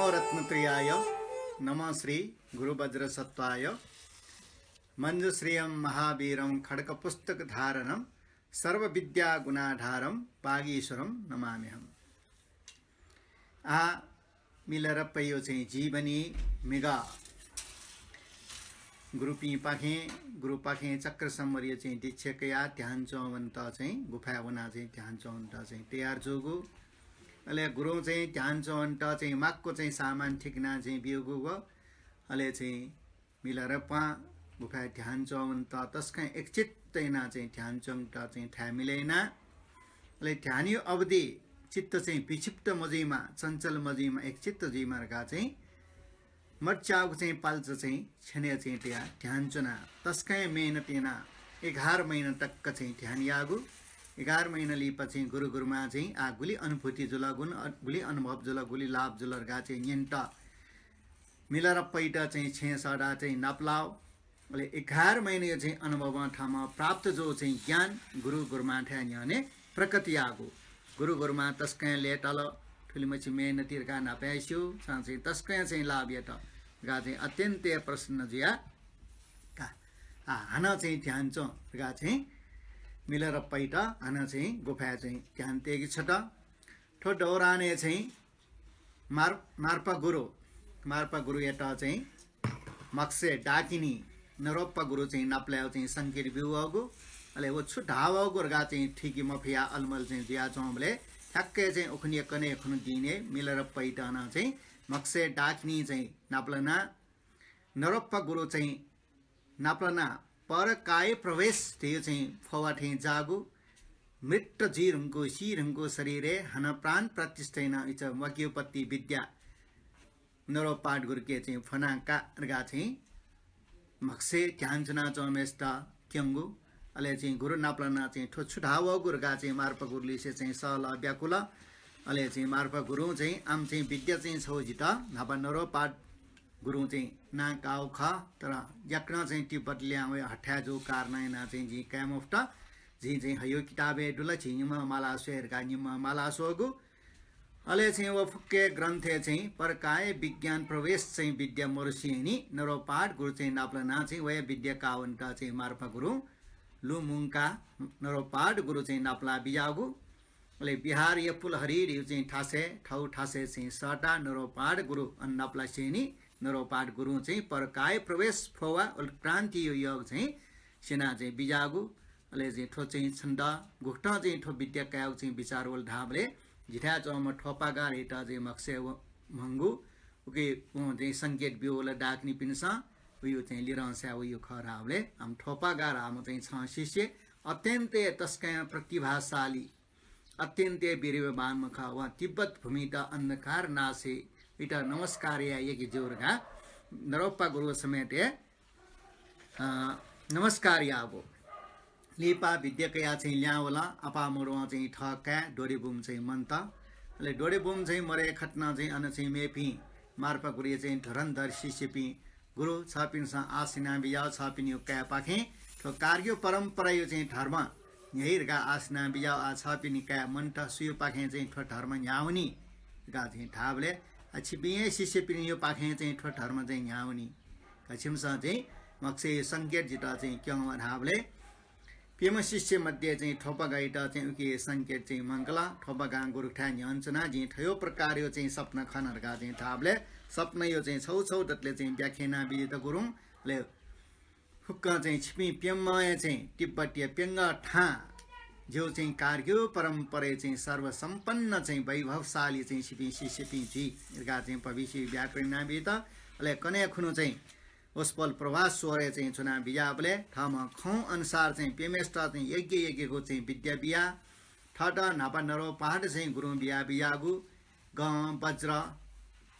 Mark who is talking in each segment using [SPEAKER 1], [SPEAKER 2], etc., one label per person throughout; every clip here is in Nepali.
[SPEAKER 1] नमो रत्नप्रियाय नमः श्री गुरुवज्रसत्वाय मंजुश्रियं महावीरं खड्गपुस्तकधारणं सर्वविद्यागुणाधारं वागीश्वरं नमाम्यहम्। आ मिलेर पयो चाहिँ जीवनी मेगा गुरुपी पाखे चक्र सम्मरिय चाहिँ दीक्षकया ध्यान चौवन्त चाहिँ गुफा वना चाहिँ ध्यान चौवन्त चाहिँ तयार जोगु अले गुरु चाहिँ ध्यान चौवन्त चाहिँ माक्को चाहिँ सामान ठिकना चाहिँ बियोगु व अले चाहिँ मिलेर पा गुफा ध्यान चौवन्त तस्कै एकचित्तैना चाहिँ ध्यान चौवन्त चाहिँ था मिलेना अले ध्यानी अवधि चित्त चाहिँ विक्षिप्त मजैमा चञ्चल मजैमा एकचित्त जीमार्गा चाहिँ मर्चाको चाहिँ पाल्छ चाहिँ छने चाहिँ त्यहाँ ध्यान चुना तस्कै मेहनतेना 11 महिना तक चाहिँ ध्यान यागु 11 महिना लिएपछि गुरुमा चाहिँ आगुली अनुभूति जुला गुण गुली अनुभव जुला गुली लाभ जुलरगा चाहिँ निन्ट मिलेर पैटा चाहिँ छे सडा चाहिँ नपलाव अले 11 महिना चाहिँ अनुभव ठाउँमा प्राप्त जो चाहिँ ज्ञान गुरुमा ठ्याने प्रकृति आगु गुरुमा तस्कै लेटल ठुलीमछि मेहनतिरका नपाइस्यो साँच्चै तस्कै चाहिँ लाभ यत गा चाहिँ अत्यन्त प्रसन्न जिया का हाना चाहिँ ध्यान चो गा चाहिँ मिलेर पैटा हाना चाहिँ गुफा चाहिँ ध्यान तेगी छट ठो डौराने चाहिँ मार्पा गुरु एटा चाहिँ मक्से डाकिनी नरोप्पा गुरु चाहिँ नप्ल्याउ चाहिँ संकेत बिउगु अले वो छु ढावगु गा चाहिँ ठिकी मफिया अलमल चाहिँ दिया चौबले ठ्याक्कै चाहिँ उखनिए कने खुनु दिने मिलेर पैटाना चाहिँ मक्से डाक्नी चाहिँ नाप्लना नरोप्पा गुरु चाहिँ नाप्लना पर काय प्रवेश थियो चाहिँ फवाठे जागु मृत जीरको शिरको शरीरे हन प्राण प्रतिष्ठैन इच वक्योपत्ति विद्या नरोपाट गुरुके चाहिँ फनाका गा चाहिँ मक्से ध्यानचना चौमेष्टा क्यंगु अले चाहिँ गुरु नाप्लना चाहिँ ठोछुढाव गुरुगा चाहिँ मार्पा गुरुले चाहिँ सल व्याकुल अले चाहिँ मार्पा गुरु चाहिँ आम चाहिँ विद्या चाहिँ छौजित नापा नरो पाठ गुरु चाहिँ ना गाउ ख तर याक्न चाहिँ तिब्बत ल्याउ हठ्या जो कारनाइना चाहिँ जी क्यामोफ्ट जी चाहिँ हयो किताबे डुला छिनिम माला शेरका निम माला सोगु अले चाहिँ वो फुक्के ग्रन्थे चाहिँ परकाय विज्ञान प्रवेश चाहिँ विद्या मरुसिनी नरो पाठ गुरु चाहिँ नाप्लना चाहिँ वय विद्या कावन्ट चाहिँ मार्पा गुरु लुमुङका नरोपाड गुरु चाहिँ नाप्ला बियागु अले बिहार ये पुल हरिर चाहिँ ठासे ठौ ठासे चाहिँ सटा नरोपाड गुरु अन्नाप्ला सेनी नरोपाड गुरु चाहिँ परकाय प्रवेश फोवा क्रान्ति यो योग चाहिँ सेना चाहिँ बिजागु अले चाहिँ ठो चाहिँ छन्द गुक्ट चाहिँ ठो विद्या काउ चाहिँ विचारवल ढाबले जिठा चौम ठोपागा रेटा चाहिँ मक्से मंगु उके चाहिँ संकेत बियोल डाक्नी पिनसा उयो चाहिँ लिरंस्या उयो खराबले हम ठोपा गारा म चाहिँ छ शिष्य अत्यन्तै तस्कै प्रतिभाशाली अत्यन्तै वीर्यवान मुख व तिब्बत भूमि त अंधकार नासे इटा नमस्कार या यकी जोरगा नरोप्पा गुरु समेत नमस्कार यागो लिपा विद्याकया चाहिँ ल्यावला अपा मोरवा चाहिँ ठका डोरेबुम चाहिँ मन्त ले डोरेबुम चाहिँ मरे खट्ना चाहिँ अन चाहिँ मेपी मार्पा गुरु चाहिँ धरनधर शिष्यपी गुरु छापिनसा आसिना बिया छापिन यो क्या पाखे तो कार्य परंपरा यो चाहिँ धर्म यहीरगा आसिना बिया आ छापिन क्या मन्ट सुयो पाखे चाहिँ ठो धर्म न्याउनी गा चाहिँ ठाबले छिपिए शिष्य पिन यो पाखे चाहिँ ठो धर्म चाहिँ न्याउनी कछिमसा चाहिँ मक्से संकेत जिता चाहिँ क्यों ढाबले पेम शिष्य मध्ये चाहिँ ठोपा गाइटा चाहिँ उके संकेत चाहिँ मंगला ठोपा गा गुरु ठा न्यञ्चना चाहिँ ठयो प्रकार यो चाहिँ सपना खनरगा चाहिँ ठाबले सपना यो चाहिँ छौ ततले चाहिँ व्याख्याना विदित गुरुङ ले हुक्क चाहिँ छिपी पेमय चाहिँ तिब्बतीय पेंग ठा जो चाहिँ कार्य परम्परा चाहिँ सर्वसम्पन्न चाहिँ वैभवशाली चाहिँ छिपी शिष्यपी जी गा चाहिँ भविष्य व्याकरणा विदित ले कने खुनु चाहिँ उसपल प्रवास सोरे चाहिँ चुना बियाबले ठामा खौ अनुसार चाहिँ पेमेष्टा चाहिँ यज्ञको चाहिँ विद्या बिया ठटा नापा नरो पहाड चाहिँ गुरु बियागु ग वज्र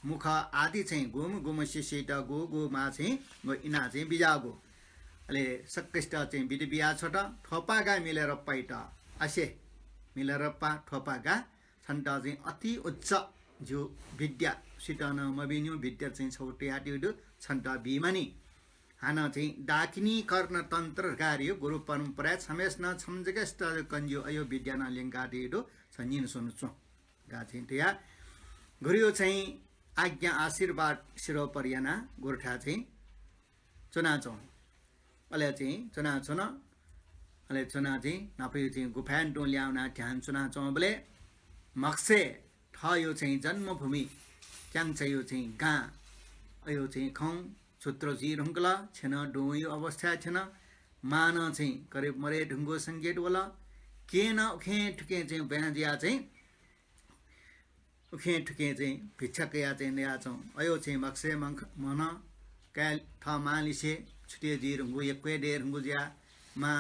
[SPEAKER 1] मुख आदि चाहिँ गुम शिशिट गोमा चाहिँ इना चाहिँ बिजागो अले सक्कष्ट चाहिँ बिद बिया छोट ठोपागा मिलेर पैट असे मिलेर पा ठोपागा छन्टा चाहिँ अति उच्च जो विद्या सिटन मबिन्यु विद्या चाहिँ छोटे आटिडु छन्टा बिमानी हाना चाहिँ डाकिनी कर्ण तन्त्र कार्य गुरु परम्परा छमेस्न छमजगस्ट कन्जु अयो विद्याना लिंगाटिडु छनिन सुनचो गा चाहिँ त्या गुरु चाहिँ आज्ञा आशीर्वाद शिरो परियाना गोर्खा चाहिँ चुना चौँ अले चाहिँ चुना चुन अले चुना चाहिँ नापयो चाहिँ गुफान टो ल्याउना ध्यान चुना चौँ बले मक्से ठयो चाहिँ जन्मभूमि च्याङ चाहिँ यो चाहिँ गा अयो चाहिँ खौँ सूत्र जी रुङ्कला छेन डोयो अवस्था छेन मान चाहिँ करिब मरे ढुङ्गो सङ्गीत वाला के न उखे ठुके चाहिँ बेहाजिया चाहिँ उखे ठुके चाहिँ भिक्षकया चाहिँ ल्या चौँ अयो चाहिँ मक्से मन कैल थ मालिसे छुटे जी रुङ्गो एक्वे डे रुङ्गो ज्या मा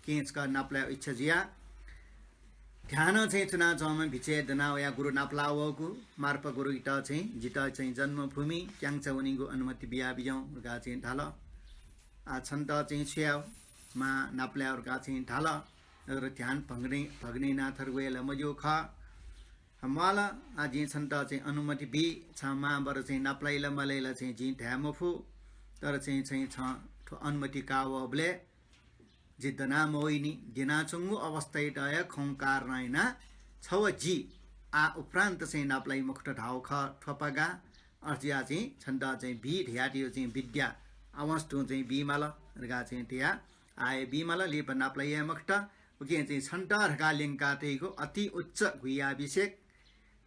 [SPEAKER 1] केच का नाप्ला इच्छा जिया ध्यान चाहिँ चुना चौमा भिचे दनावया गुरु नाप्लावको मार्प गुरु इटा चाहिँ जिटा चाहिँ जन्मभूमि क्याङ्चा उनीको अनुमति बिहा बिजाउँ गा चाहिँ ढाल आ छन्त चाहिँ छ्याउ मा नाप्लाहरूका चाहिँ ढाल र ध्यान भग्ने नाथहरू गएला मजो ख माला आ जी छन्त चाहिँ अनुमति बि छ माबर चाहिँ नाप्लाइला मलैला चाहिँ जी ढ्यामफु तर चाहिँ छ अनुमति कावले जिद्दना मोइनी दिनाचुङ्गु अवस्था खौकार नाइना छव जी आ उपरान्त चाहिँ नाप्लाई मुक्त ढाउ ख ठपगा अर्जिया चाहिँ छन्द चाहिँ बि ढ्याटियो चाहिँ विद्या अवस्थु चाहिँ बिमाल गा चाहिँ टिया आए बिमाल लिप नाप्लाई मुक्त उके चाहिँ छन्ट ढका लिङ्का तेको अति उच्च गुयाभिषेक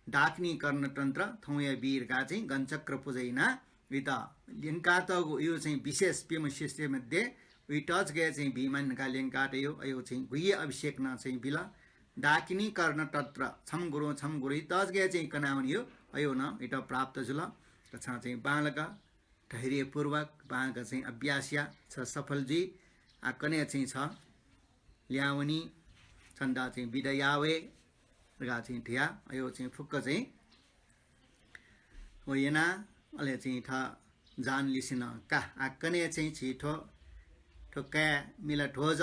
[SPEAKER 1] डाक्नी कर्ण तन्त्र थौया वीरका चाहिँ गञ्चक्र पूजैना वित लिङ्का तको यो चाहिँ विशेष पिम शिष्य मध्ये वी टच गए चाहिँ भीमनका लिङ्काटयो अयो चाहिँ गुये अभिषेक न चाहिँ बिल डाकिनी कर्ण तत्र छम गुरु टच गए चाहिँ कनावन यो अयो न इट प्राप्त जुल छ चाहिँ बालक धैर्यपूर्वक बालक चाहिँ अभ्यासिया छ सफलजी आकने चाहिँ छ ल्यावनी छन्दा चाहिँ विदयावे गा चाहिँ ठिया अयो चाहिँ फुक्क चाहिँ होयना अले चाहिँ थ जान लिसिन का आकने चाहिँ छिठो ठोक्का मिला ठोज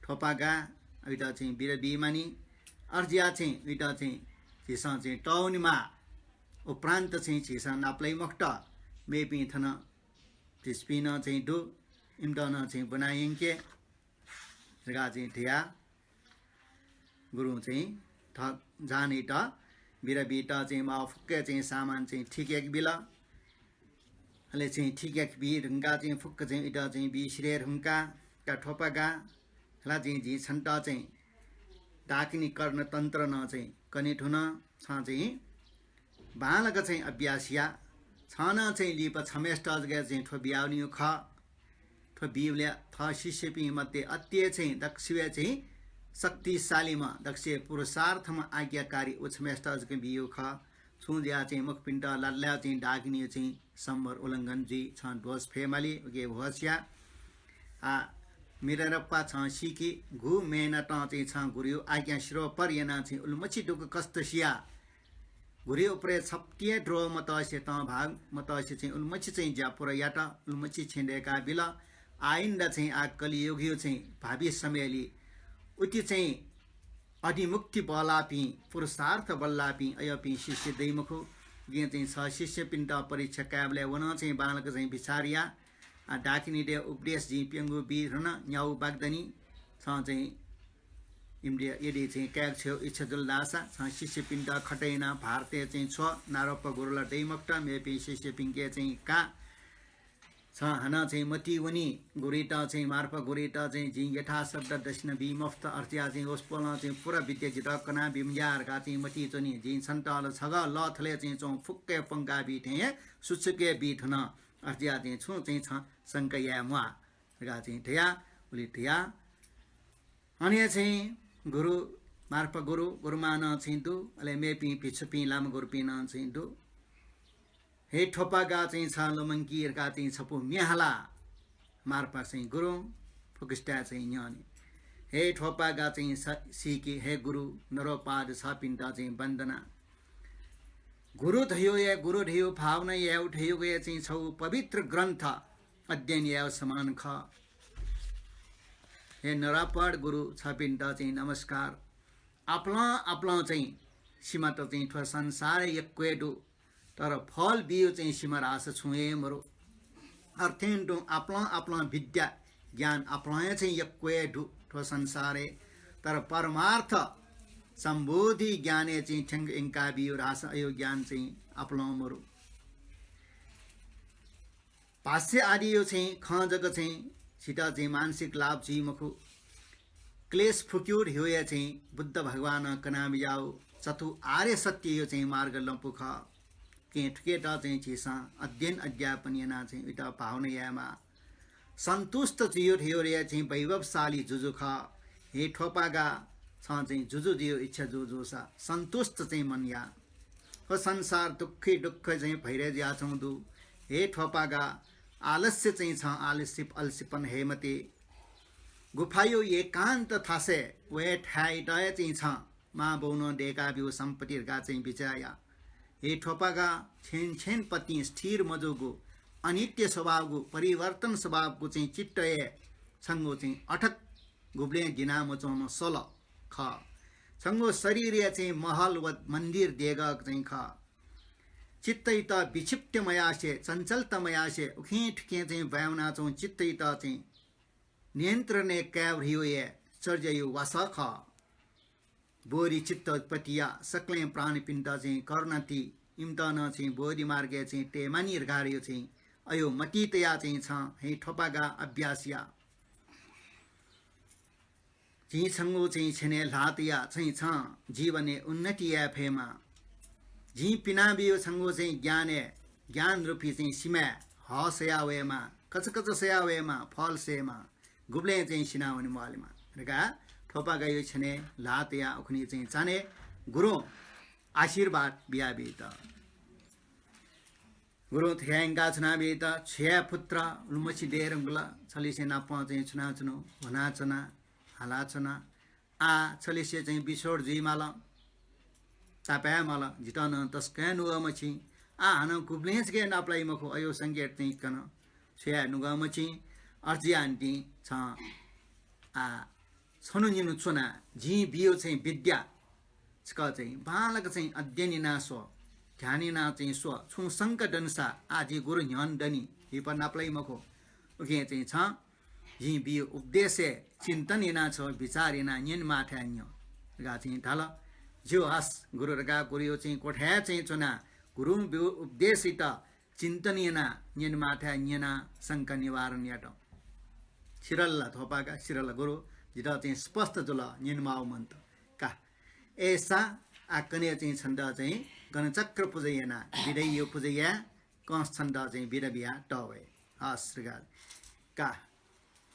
[SPEAKER 1] ठोपागा उइटा चाहिँ बिर बिमानी अर्जिया चाहिँ उइटा चाहिँ छिसा चाहिँ टाउनीमा उपरान्त चाहिँ छिसा नाप्लाई मक्ट मेपी थन तिस्पिन चाहिँ डु इम्टन चाहिँ बनाइङ्के गा चाहिँ ठिया गुरु चाहिँ ठ जाने ट बिर बिटा चाहिँ मा फुक्के चाहिँ सामान चाहिँ ठिक एक बिला अले चाहिँ ठिक एक बि ढुङ्गा चाहिँ फुक्क चाहिँ इटा चाहिँ बि श्रेर हुङ्का का ठोपागा हला चाहिँ जी छन्ट चाहिँ डाकिनी कर्ण तन्त्र न चाहिँ कने ठुन छ चाहिँ बालक चाहिँ अभ्यासिया छन चाहिँ लिप छमेस्टज गए चाहिँ ठो बियाउनी ख ठो बिउले थ शिष्य पि मध्ये अत्य चाहिँ दक्षिय चाहिँ शक्तिशालीमा दक्ष पुरुषार्थमा आज्ञाकारी उछमेस्टज के बिउ ख छुज्या चाहिँ मुखपिण्ड लल्ल्या चाहिँ डाकिनी चाहिँ सम्बर उल्लङ्घन जी छ ढोस फेमाली उगे होस्या आ मिररप्पा छ सिकी घु मेहनत चाहिँ छ गुरियो आज्ञा श्रो परियना चाहिँ उल्मची डुक कस्तसिया गुरियो उपरे छप्टिए ड्रो मतसे त भाग मतसे चाहिँ उल्मची चाहिँ ज्यापुर याटा उल्मची छिँडेका बिल आइन्दा चाहिँ आ कलियुगियो चाहिँ भावी समयली उति चाहिँ अधिमुक्ति बलापी पुरुषार्थ बल्लापी अयपी शिष्य दैमुखो गे चाहिँ छ शिष्य पिण्ड परीक्षा काबले वन चाहिँ बालक चाहिँ विचारिया डाकिनी डे उपदेश जी पेङ्गु बिरन न्याउ बाग्दनी छ चाहिँ इम्डिया यदि चाहिँ क्याग छेउ इच्छा जुलदासा छ शिष्य पिण्ड खटैना भारतीय चाहिँ छ नारप्प गुरुला दैमुक्त मेपी शिष्य पिङ्के चाहिँ का छ हन चाहिँ मती वनी गुरिटा चाहिँ मार्फ गुरिटा चाहिँ जी यथा शब्द दक्षिण बिमफ्त अर्थिया चाहिँ ओस्पोल चाहिँ पुरा विद्या जित कना बिमयारका चाहिँ मती चोनी जी छन्टल छग लथले चाहिँ चौ फुक्के पंगा बिठे सुचुके बिठ न अर्थिया चाहिँ छु चाहिँ छ संकया मुआ गा चाहिँ ठया उली ठया अनि चाहिँ गुरु मार्फ गुरु गुरुमान चाहिँ दु अले मेपी पिछपी लाम गुरुपिन चाहिँ दु हे ठोपागा चाहिँ छ लमङ्कीहरुका चाहिँ छपु म्याहला मार्पा चाहिँ गुरु फुकिस्टा चाहिँ न्यानी हे ठोपागा चाहिँ सिकी हे गुरु नरोपाद छ पिण्ड चाहिँ वन्दना गुरु थियो या गुरु थियो भावना या उठ्यो गए चाहिँ छौ पवित्र ग्रन्थ अध्ययन या समान ख हे नरापड गुरु छ पिण्ड चाहिँ नमस्कार आपला आपला चाहिँ सीमा त चाहिँ ठो संसार एक्वेडु तर फल बियो चाहिँ सिमरास छुए मरो अर्थेन्टो आपला आपला विद्या ज्ञान आपला चाहिँ यक्वे ठो संसारे तर परमार्थ सम्बोधि ज्ञाने चाहिँ ठेंग इंका बियो रास अयो ज्ञान चाहिँ आपला मरो भाष्य आदि यो चाहिँ ख जग चाहिँ छिटा चाहिँ मानसिक लाभ चाहिँ मखु क्लेश फुक्यो ह्योया चाहिँ बुद्ध भगवान कनाबियाउ चतु आर्य सत्य यो चाहिँ मार्ग लम्पुख के ठुकेटा चाहिँ चिसा अध्ययन अध्यापन याना चाहिँ इटा भावना यामा सन्तुष्ट जियो ह्योया चाहिँ वैभवशाली जुजुख हे ठोपागा छ चाहिँ जुजु दियो इच्छा जुजुसा सन्तुष्ट चाहिँ मन या हो संसार दुःखै दुःख चाहिँ भइरहेको छौँ दु हे ठोपागा आलस्य चाहिँ छ आलस्य अल्सिपन हेमते गुफायो एकान्त थासे वे ठाइटय चाहिँ छ मा बौन डेका बिउ सम्पत्तिहरुका चाहिँ बिचाया हे ठोपागा छेन छेन पति स्थिर मजोगो अनित्य स्वभावको परिवर्तन स्वभावको चाहिँ चित्तय छङ्गो चाहिँ अठक गुब्ले दिना मचाउन सोल ख छङ्गो शरीर चाहिँ महल व मन्दिर देगा चाहिँ ख चित्तैत विक्षिप्त मयासे चञ्चलता मयासे उखे ठुके चाहिँ भावना चाहिँ चित्तैत चाहिँ नियन्त्रण क्याव्रियो चर्जयो वास ख बोरी चित्त उत्पत्तिया सक्ले प्राणपिण्ड चाहिँ कर्णति इम्तन चाहिँ बोरी मार्गे चाहिँ टेमानी गाड्यो चाहिँ अयो मतीतया चाहिँ छ हे ठोपागा अभ्यासिया जी छङ्गो चाहिँ छेने लातया चाहिँ छ जीवने उन्नति या फेमा जी पिनाबियो छङ्गो चाहिँ ज्ञान रूपी चाहिँ सीमा ह सयावेमा कच सयावेमा फल सेमा गुब्ले चाहिँ सिनाउने मलमा रका ठोपा गयो छने लातया उखनी चाहिँ चाने गुरु आशीर्वाद बियाबेत गुरु थ्याङ्गा छनाबेत छ्या पुत्र लुमछि डेरंगला छलिसे नाप चाहिँ छुनाचुनो भनाचना हालाचना आ छलिसे चाहिँ बिसोड जिमाला तापा मला जितन तस्का नुगमछि आ हन कुब्लेस गे नाप्लाई मखो अयो संगीत चाहिँ कन छ्या नुगमछि अर्जियान्टी छ आ छनु निनु चुना जी बियो चाहिँ विद्या छका चाहिँ बालक चाहिँ अध्ययनिना स्व ध्यानिना चाहिँ स्व छु संकटनसा आदि गुरु ह्यान दनि हिप नाप्लाई मखो उके चाहिँ छ जी बियो उपदेशे चिन्तनिना छ विचारिना निन माथान्य गा चाहिँ थाल जो हस गुरु रगा गुरु चाहिँ कोठा चाहिँ चुना गुरु बियो उपदेशित चिन्तनिना निन माथान्यना शंका निवारण याट शिरल्ला थोपाका शिरल्ला गुरु जिता चाहिँ स्पष्ट जुल निनमाउ मन्त का ऐसा आकने चाहिँ छन्द चाहिँ गणचक्र पूजयना विदय पूजया कस छन्द चाहिँ विरबिया टवे हस्रगाल का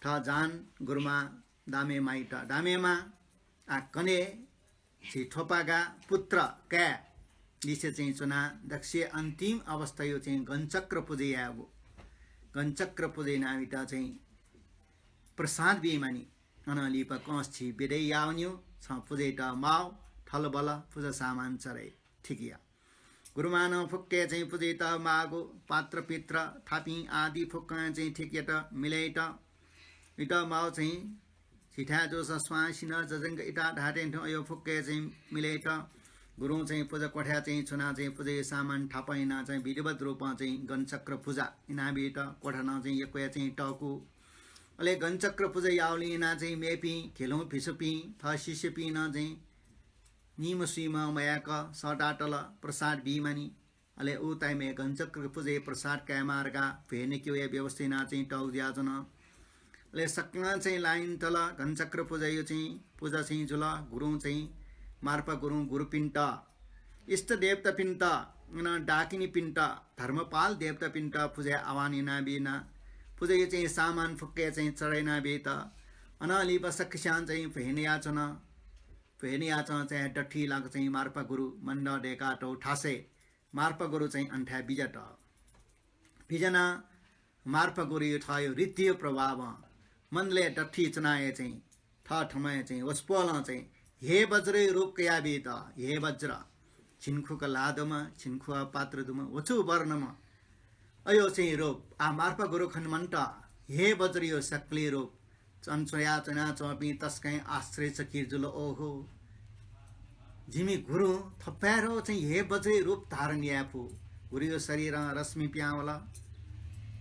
[SPEAKER 1] ठ जान गुरुमा दामे माइट दामेमा आकने छि ठोपागा पुत्र का दिसे चाहिँ चुना दक्ष अन्तिम अवस्था यो चाहिँ गणचक्र पूजया गणचक्र पूजयना विटा चाहिँ प्रसाद बिमानी अनलिप कस छि विदय आउन्यो छ पूजेट माउ थलबल पूजा सामान चरे ठिकिया गुरुमान फुक्के चाहिँ पूजेट मागो पात्र पित्र थापी आदि फुक्क चाहिँ ठिकेट मिलेट इट माउ चाहिँ छिठा जोस स्वासिन जजंग इटा ढाटे अयो फुक्के चाहिँ मिलेट गुरु चाहिँ पूजा कोठा चाहिँ छुना चाहिँ पूजे सामान थापैना चाहिँ विधिवत रूपमा चाहिँ गणचक्र पूजा इनाबिट कोठाना चाहिँ यको चाहिँ टकु अले गणचक्र पूजा याउलिना चाहिँ मेपी खेलौँ फिसुपी थ शिष्यपी न चाहिँ निम सुइमा मयाक सटाटल प्रसाद बिमानी अले उ ताइमे गणचक्र पूजे प्रसाद कामार्गा भेने क्यो या व्यवस्थिना चाहिँ टौ दियाजन अले सक्ना चाहिँ लाइन तल गणचक्र पूजा यो चाहिँ पूजा चाहिँ जुल गुरु चाहिँ मार्पा गुरु गुरुपिण्ड इष्ट देवता पिण्ड न डाकिनी पिण्ड धर्मपाल देवता पिण्ड पूजा आवानिना बिना पूजा यो चाहिँ सामान फुक्के चाहिँ चढाइना बेत अनलिप सक्ष्यान चाहिँ भेनिया चाहिँ डठी लाग चाहिँ मार्पा गुरु मण्ड डेका टौ ठासे मार्पा गुरु चाहिँ अन्ठा बिजट बिजना मार्पा गुरु यो ठयो रीतिय प्रभाव मनले डठी चनाए चाहिँ ठमय चाहिँ वस्पोल चाहिँ हे वज्र रूप कया बेत हे वज्र छिन्खुक लादमा छिन्खु पात्रदुमा वचु वर्णमा अयो चाहिँ रोप आ मार्पा गुरु खनमन्ट हे वज्रियो सक्ले रोप चन्चया चना चपी तस्कै आश्रय चकिर जुल ओहो जिमी गुरु थप्यारो चाहिँ हे वज्रे रूप धारण याफु गुरु शरीर रश्मि प्यावला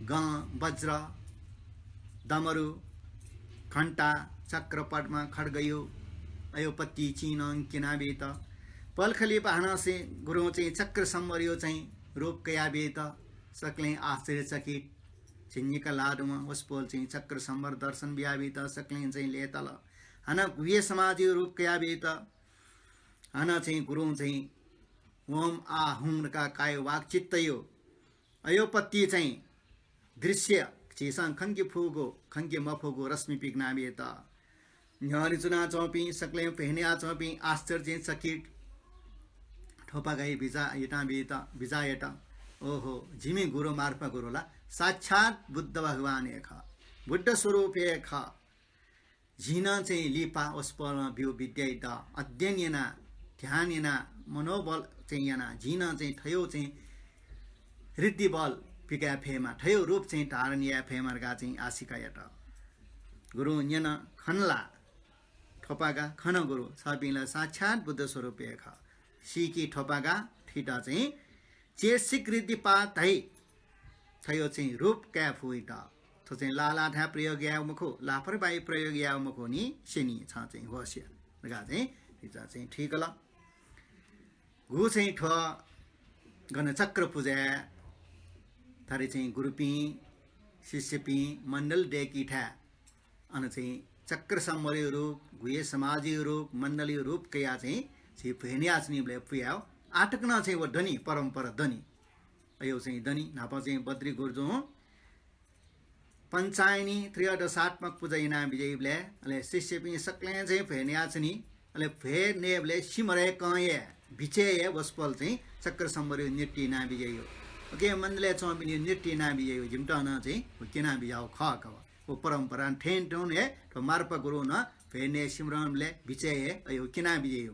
[SPEAKER 1] ग वज्र दमरु घण्टा चक्र पद्मा खड्गयो अयो पत्ती चिन किनाबेत पलखली पाहना से गुरु चाहिँ चक्र सम्मर्यो चाहिँ रूप कया बेत सक्ले आश्चर्यचकित झिन्निका लाडुमा वस्पोल चाहिँ चक्र सम्बर दर्शन ब्याबी त सक्लिन चाहिँ लेतल हन गुये समाजी रूप क्याबी त हन चाहिँ गुरु चाहिँ ओम आ हुमका काय वाक चित्तयो अयोपत्ति चाहिँ दृश्य चिसं खङ्गे फुगो खङ्गे मफुगो रश्मि पिग्नाबी त न्यारी चुना चौपी सक्ले पहनिया चौपी आश्चर्य सकिट ठोपा गई भिजा यटा बेता भिजा यटा ओहो झिमी गुरु मार्फा गुरुला साक्षात बुद्ध भगवान एक बुद्ध स्वरूप एक झिना चाहिँ लिपा वस्पल बिउ विद्या अध्ययन याना ध्यान याना मनोबल चाहिँ याना झिना चाहिँ थयो चाहिँ रिद्धि बल पिका फेमा थयो रूप चाहिँ तारनिया फेमरगा चाहिँ आशिका यटा गुरु न्यन खनला ठोपागा खन गुरु सबिला साक्षात बुद्ध स्वरूप एक सिकी ठोपागा ठिटा चाहिँ चेसिक रिद्धि पा थै थयो चाहिँ रूप क्या फुइट तो चाहिँ लाला ठा प्रयोग या मुखो लापरवाही प्रयोग या मुखो नि सेनी छ चाहिँ होस्या गा चाहिँ हिजो चाहिँ ठीक ल गु चाहिँ ठ गण चक्र पूजा थरे चाहिँ गुरुपी शिष्यपी मण्डल डेकी ठा अन चाहिँ चक्र सम्मरी रूप गुये समाजी रूप मण्डली रूप कया चाहिँ छि फेनियासनी ब्ले पुयाव आटकना चाहिँ वो धनी परम्परा धनी अयो चाहिँ धनी नापा चाहिँ बद्री गुर्जो पंचायनी त्रियादशात्मक पूजा इना विजय ब्ले अले शिष्य पनि सक्ले चाहिँ फेनियासनी अले फेनेब्ले सिमरे कये बिचे वस्पल चाहिँ चक्र सम्मरी निट्टी ना विजय ओके मण्डले चौबिनी निट्टी ना विजय जिमटना चाहिँ किना बिजाव ख वो परंपरा ठेन टोन है तो मार्प गुरु न फेने सिमरनले बिचे अयो किना विजय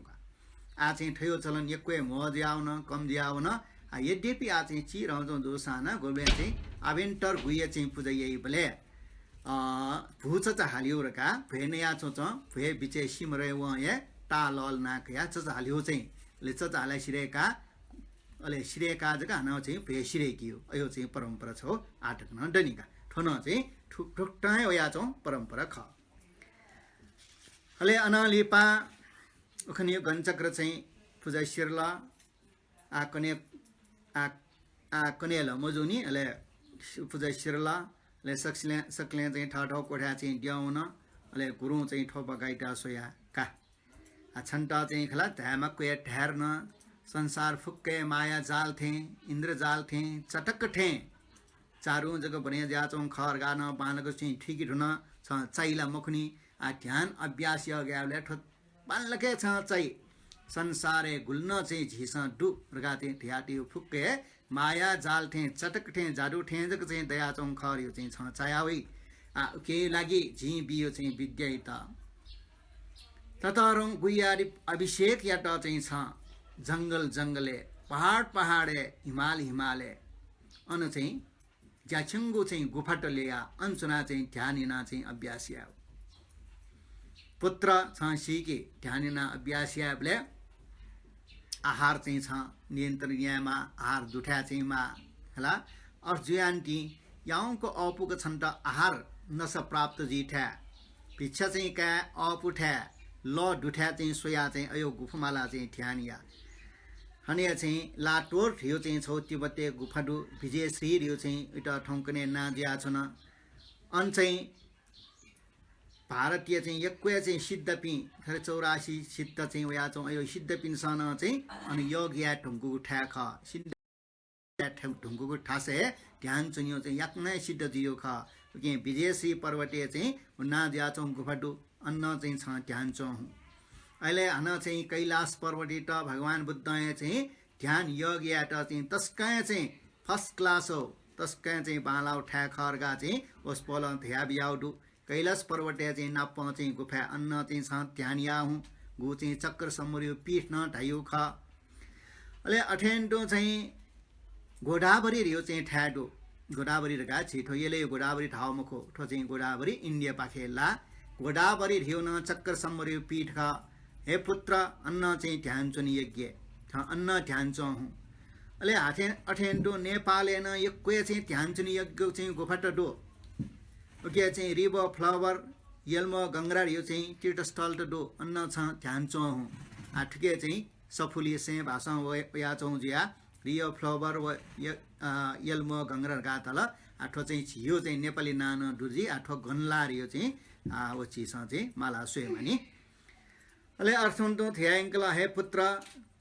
[SPEAKER 1] आ चाहिँ ठयो चलन एक्वे मज आउन कम ज्याउन यद्यपि आ चाहिँ ची रहजो दोसाना गोबे चाहिँ आवेन्टर गुये चाहिँ पूजा यही बले भूच च हालियो रका फेनया चोच फे बिचे सिमरे व ये ता लल नाक या च हालियो चाहिँ ले च हाले सिरेका अले सिरेका जका न चाहिँ फे सिरेकियो अयो चाहिँ परम्परा छ आटक न डनिका ठन चाहिँ ठुक्टाय ओया चौ परम्परा ख अले अनालिपा उखनी गणचक्र चाहिँ पूजा शिरला आ कनेल मजुनी अले पूजा शिरला ले सक्ले चाहिँ ठाठो कोठा चाहिँ द्याउन अले गुरु चाहिँ ठोपा गाइटा सोया का छन्टा चाहिँ खला धामक या ठहरन संसार फुक्के माया जाल थे इंद्र जाल थे चटक थे चारू जगह बने जा चौं खर गान बानक चाहिँ ठिकी ढुन छ चाइला मुखनी आ ध्यान अभ्यास यगले ठो बानलके छ चाहिँ संसारे गुल्न चाहिँ झिस डु रगाते ढ्याटी फुक्के माया जाल थे चटक थे जादु थे जग चाहिँ दया चौं खर यो चाहिँ छ चायावै आ के लागि झि बियो चाहिँ विद्या ततरङ गुयारी अभिषेक याट चाहिँ छ जंगल जंगले पहाड पहाडे हिमाल हिमाले अन चाहिँ ज्याछंगु चाहिँ गुफाट लिया अनचुना चाहिँ ध्यानिना चाहिँ अभ्यासिया पुत्र छ सिके ध्यानिना अभ्यासियाले आहार चाहिँ छ नियन्त्रण यामा आहार दुठा चाहिँ मा हला अर्जुयान्टी याउको अपुक छन्त आहार नस प्राप्त जिठा भिक्षा चाहिँ का अपुठा ल दुठा चाहिँ सोया चाहिँ अयो गुफमाला चाहिँ ध्यानिया हने चाहिँ लाटोर थियो चाहिँ छौ तिब्बते गुफाडु विजय श्री रियो चाहिँ एउटा ठौकने नाजिया छन अन चाहिँ भारतीय चाहिँ यक्वे चाहिँ सिद्धपि 84 सिद्ध चाहिँ वया चाहिँ अयो सिद्धपिन सन चाहिँ अनि योग या ढुङ्गु ठा ख सिद्ध ढुङ्गु ठासे ध्यान चुन्यो चाहिँ याक्नै सिद्ध जियो ख के विजय श्री पर्वते चाहिँ नाजिया चाहिँ गुफाडु अन्न चाहिँ छ ध्यान चौ अहिले हन चाहिँ कैलाश पर्वती त भगवान बुद्ध चाहिँ ध्यान योग या त चाहिँ तस्कै चाहिँ फर्स्ट क्लास हो तस्कै चाहिँ बालाउ ठा खरगा चाहिँ ओस पोल थ्या बियाउडु कैलाश पर्वते चाहिँ नाप चाहिँ गुफा अन्न चाहिँ छ ध्यान या हुँ गु चाहिँ चक्र सम्मरियो पीठ न ढाइयो ख अहिले अठेन्डो चाहिँ गोदावरी रियो चाहिँ ठ्याडो गोदावरी रगा छिठो यसले गोदावरी ठाउँ मुखो ठो चाहिँ गोदावरी इन्डिया पाखेला गोदावरी रियो न चक्र सम्मरियो पीठ ख हे पुत्र अन्न चाहिँ ध्यान चुन यज्ञ अन्न ध्यान चौ हुँ अहिले हाथे अठेन्डो नेपालेन यक्वे चाहिँ ध्यान चुन यज्ञ चाहिँ गोफाट डो ओके चाहिँ रिबो फ्लावर यल्मो गंगरा यो चाहिँ तीर्थस्थल डो अन्न छ ध्यान चौ हुँ ठिकै चाहिँ सफुली से भाषा या चौ जिया रियो फ्लावर व यल्मो गंगरा गातल आठो चाहिँ छियो चाहिँ नेपाली नानो दुर्जी आठो गन्ला रियो चाहिँ वो चिसँग चाहिँ माला सोयो भने अले अर्थुन्तो थियाङ्कला हे पुत्र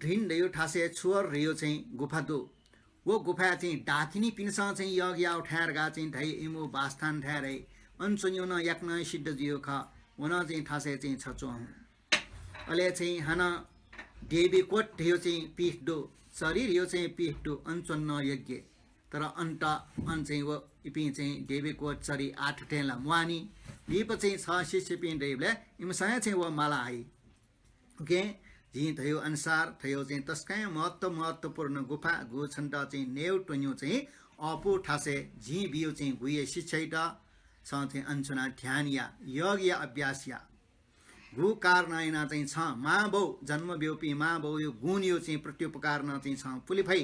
[SPEAKER 1] ढिन यो ठासे छुवर रियो चाहिँ गुफा दो वो गुफा चाहिँ डाकिनी पिनसँग चाहिँ यग या उठाएर गा चाहिँ ढाइ इमो बास्थान ठहरै अनसुन्यो न याक्न सिद्ध जियो ख उन चाहिँ ठासे चाहिँ छचो अले चाहिँ हन देवी कोट थियो चाहिँ पीठ दो शरीर यो चाहिँ पीठ दो अनचन्न यज्ञ तर अन्त अन चाहिँ वो इपि चाहिँ देवी कोट शरीर आठ टेला मुआनी लिप चाहिँ छ शिष्य पिन देवले इमसँग चाहिँ वो माला आई ओके जी थियो अनुसार थियो चाहिँ तस्कै महत्त्वपूर्ण गुफा गु छन्ट चाहिँ नेउ टन्यु चाहिँ अपु ठासे जी बियो चाहिँ गुये शिक्षैट छ चाहिँ अन्छुना ध्यान या योग या अभ्यास या गु कारनायना चाहिँ छ महाबौ जन्म ब्योपी महाबौ यो गुण यो चाहिँ प्रत्युपकार न चाहिँ छ पुलिफै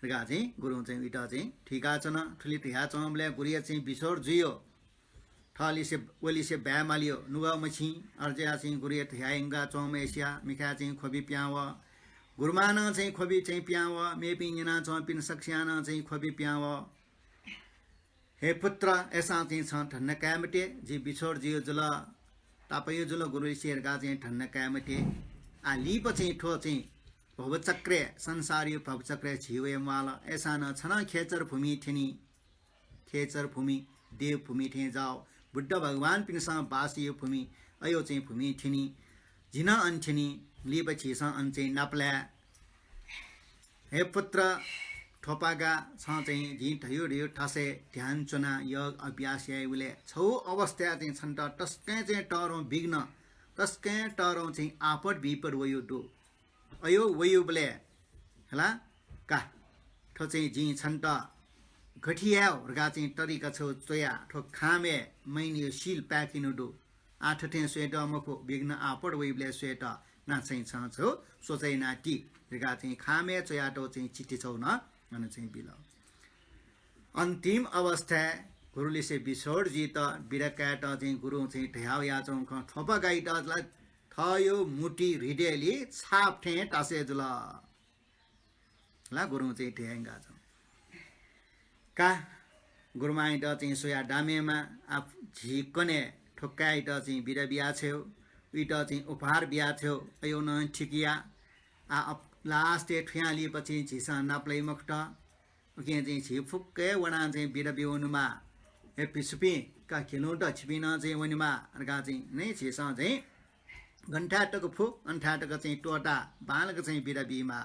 [SPEAKER 1] गा चाहिँ गुरु चाहिँ इटा चाहिँ ठिका छन ठुली ठिया चमले गुरिया चाहिँ बिसोर जुयो थली से ओली से ब्या मालियो नुगा मछी अर्जिया चाहिँ गुरिया ठियाइंगा चौम एसिया मिखा चाहिँ खोबी प्याव गुरमान चाहिँ खोबी चाहिँ प्याव मेपी निना चौपिन सक्स्यान चाहिँ खोबी प्याव हे पुत्र ऐसा चाहिँ छ ठन्न कामटे जी बिछोड जियो जुल तापयो जुल गुरु शेरगा चाहिँ ठन्न कामटे आ लिप चाहिँ ठो चाहिँ भवचक्रे संसारियो भवचक्रे छिवे माला ऐसा न छन खेचर भूमि थिनी खेचर भूमि देव भूमि थे जाओ बुद्ध भगवान पिनसा बासियो भूमि अयो चाहिँ भूमि थिनी जिना अन्थिनी लिप छिसा अन चाहिँ नाप्ला हे पुत्र ठोपागा छ चाहिँ जी ठयो रियो ठासे ध्यान चुना योग अभ्यास याइले छौ अवस्था चाहिँ छन्त टस्कै चाहिँ टरौ विघ्न तस्कै टरौ चाहिँ आपद विपद वयो दो अयो वयो बले हला का ठो चाहिँ जी छन्त घटिया गा चाहिँ तरिका छौ चोया ठो खामे मैनियो शिल प्याकिनु दो आठ थे स्वेट मको विघ्न आपद वइबले स्वेट ना चाहिँ छौ सोचै नाटी गा चाहिँ खामे चोया टो चाहिँ चिट्ठी छौ न मन चाहिँ बिल अन्तिम अवस्था गुरुले से बिछोड जीत बिरकाट चाहिँ गुरु चाहिँ ढ्याउ या चौ थोपा गाइट थयो मुटी हृदयले छाप ठे टासे जुल ला गुरु चाहिँ ढ्याङ्गा छ का गुरुमाइट चाहिँ सोया डामेमा आफ झिकने ठोक्काइट चाहिँ बिर बिहा छ्यो उइट चाहिँ उपहार बिहा थ्यो अयो न ठिकिया आ लास्ट ठुया लिएपछि झिसा नाप्लै मखट उके चाहिँ छि फुक्कै वना चाहिँ बिर बिउनुमा हे पिसुपी का खिलौट छिपिन चाहिँ वनिमा अर्का चाहिँ नै छिसा चाहिँ घण्टाटक फुक अन्ठाटक चाहिँ टोटा बालक चाहिँ बिर बिमा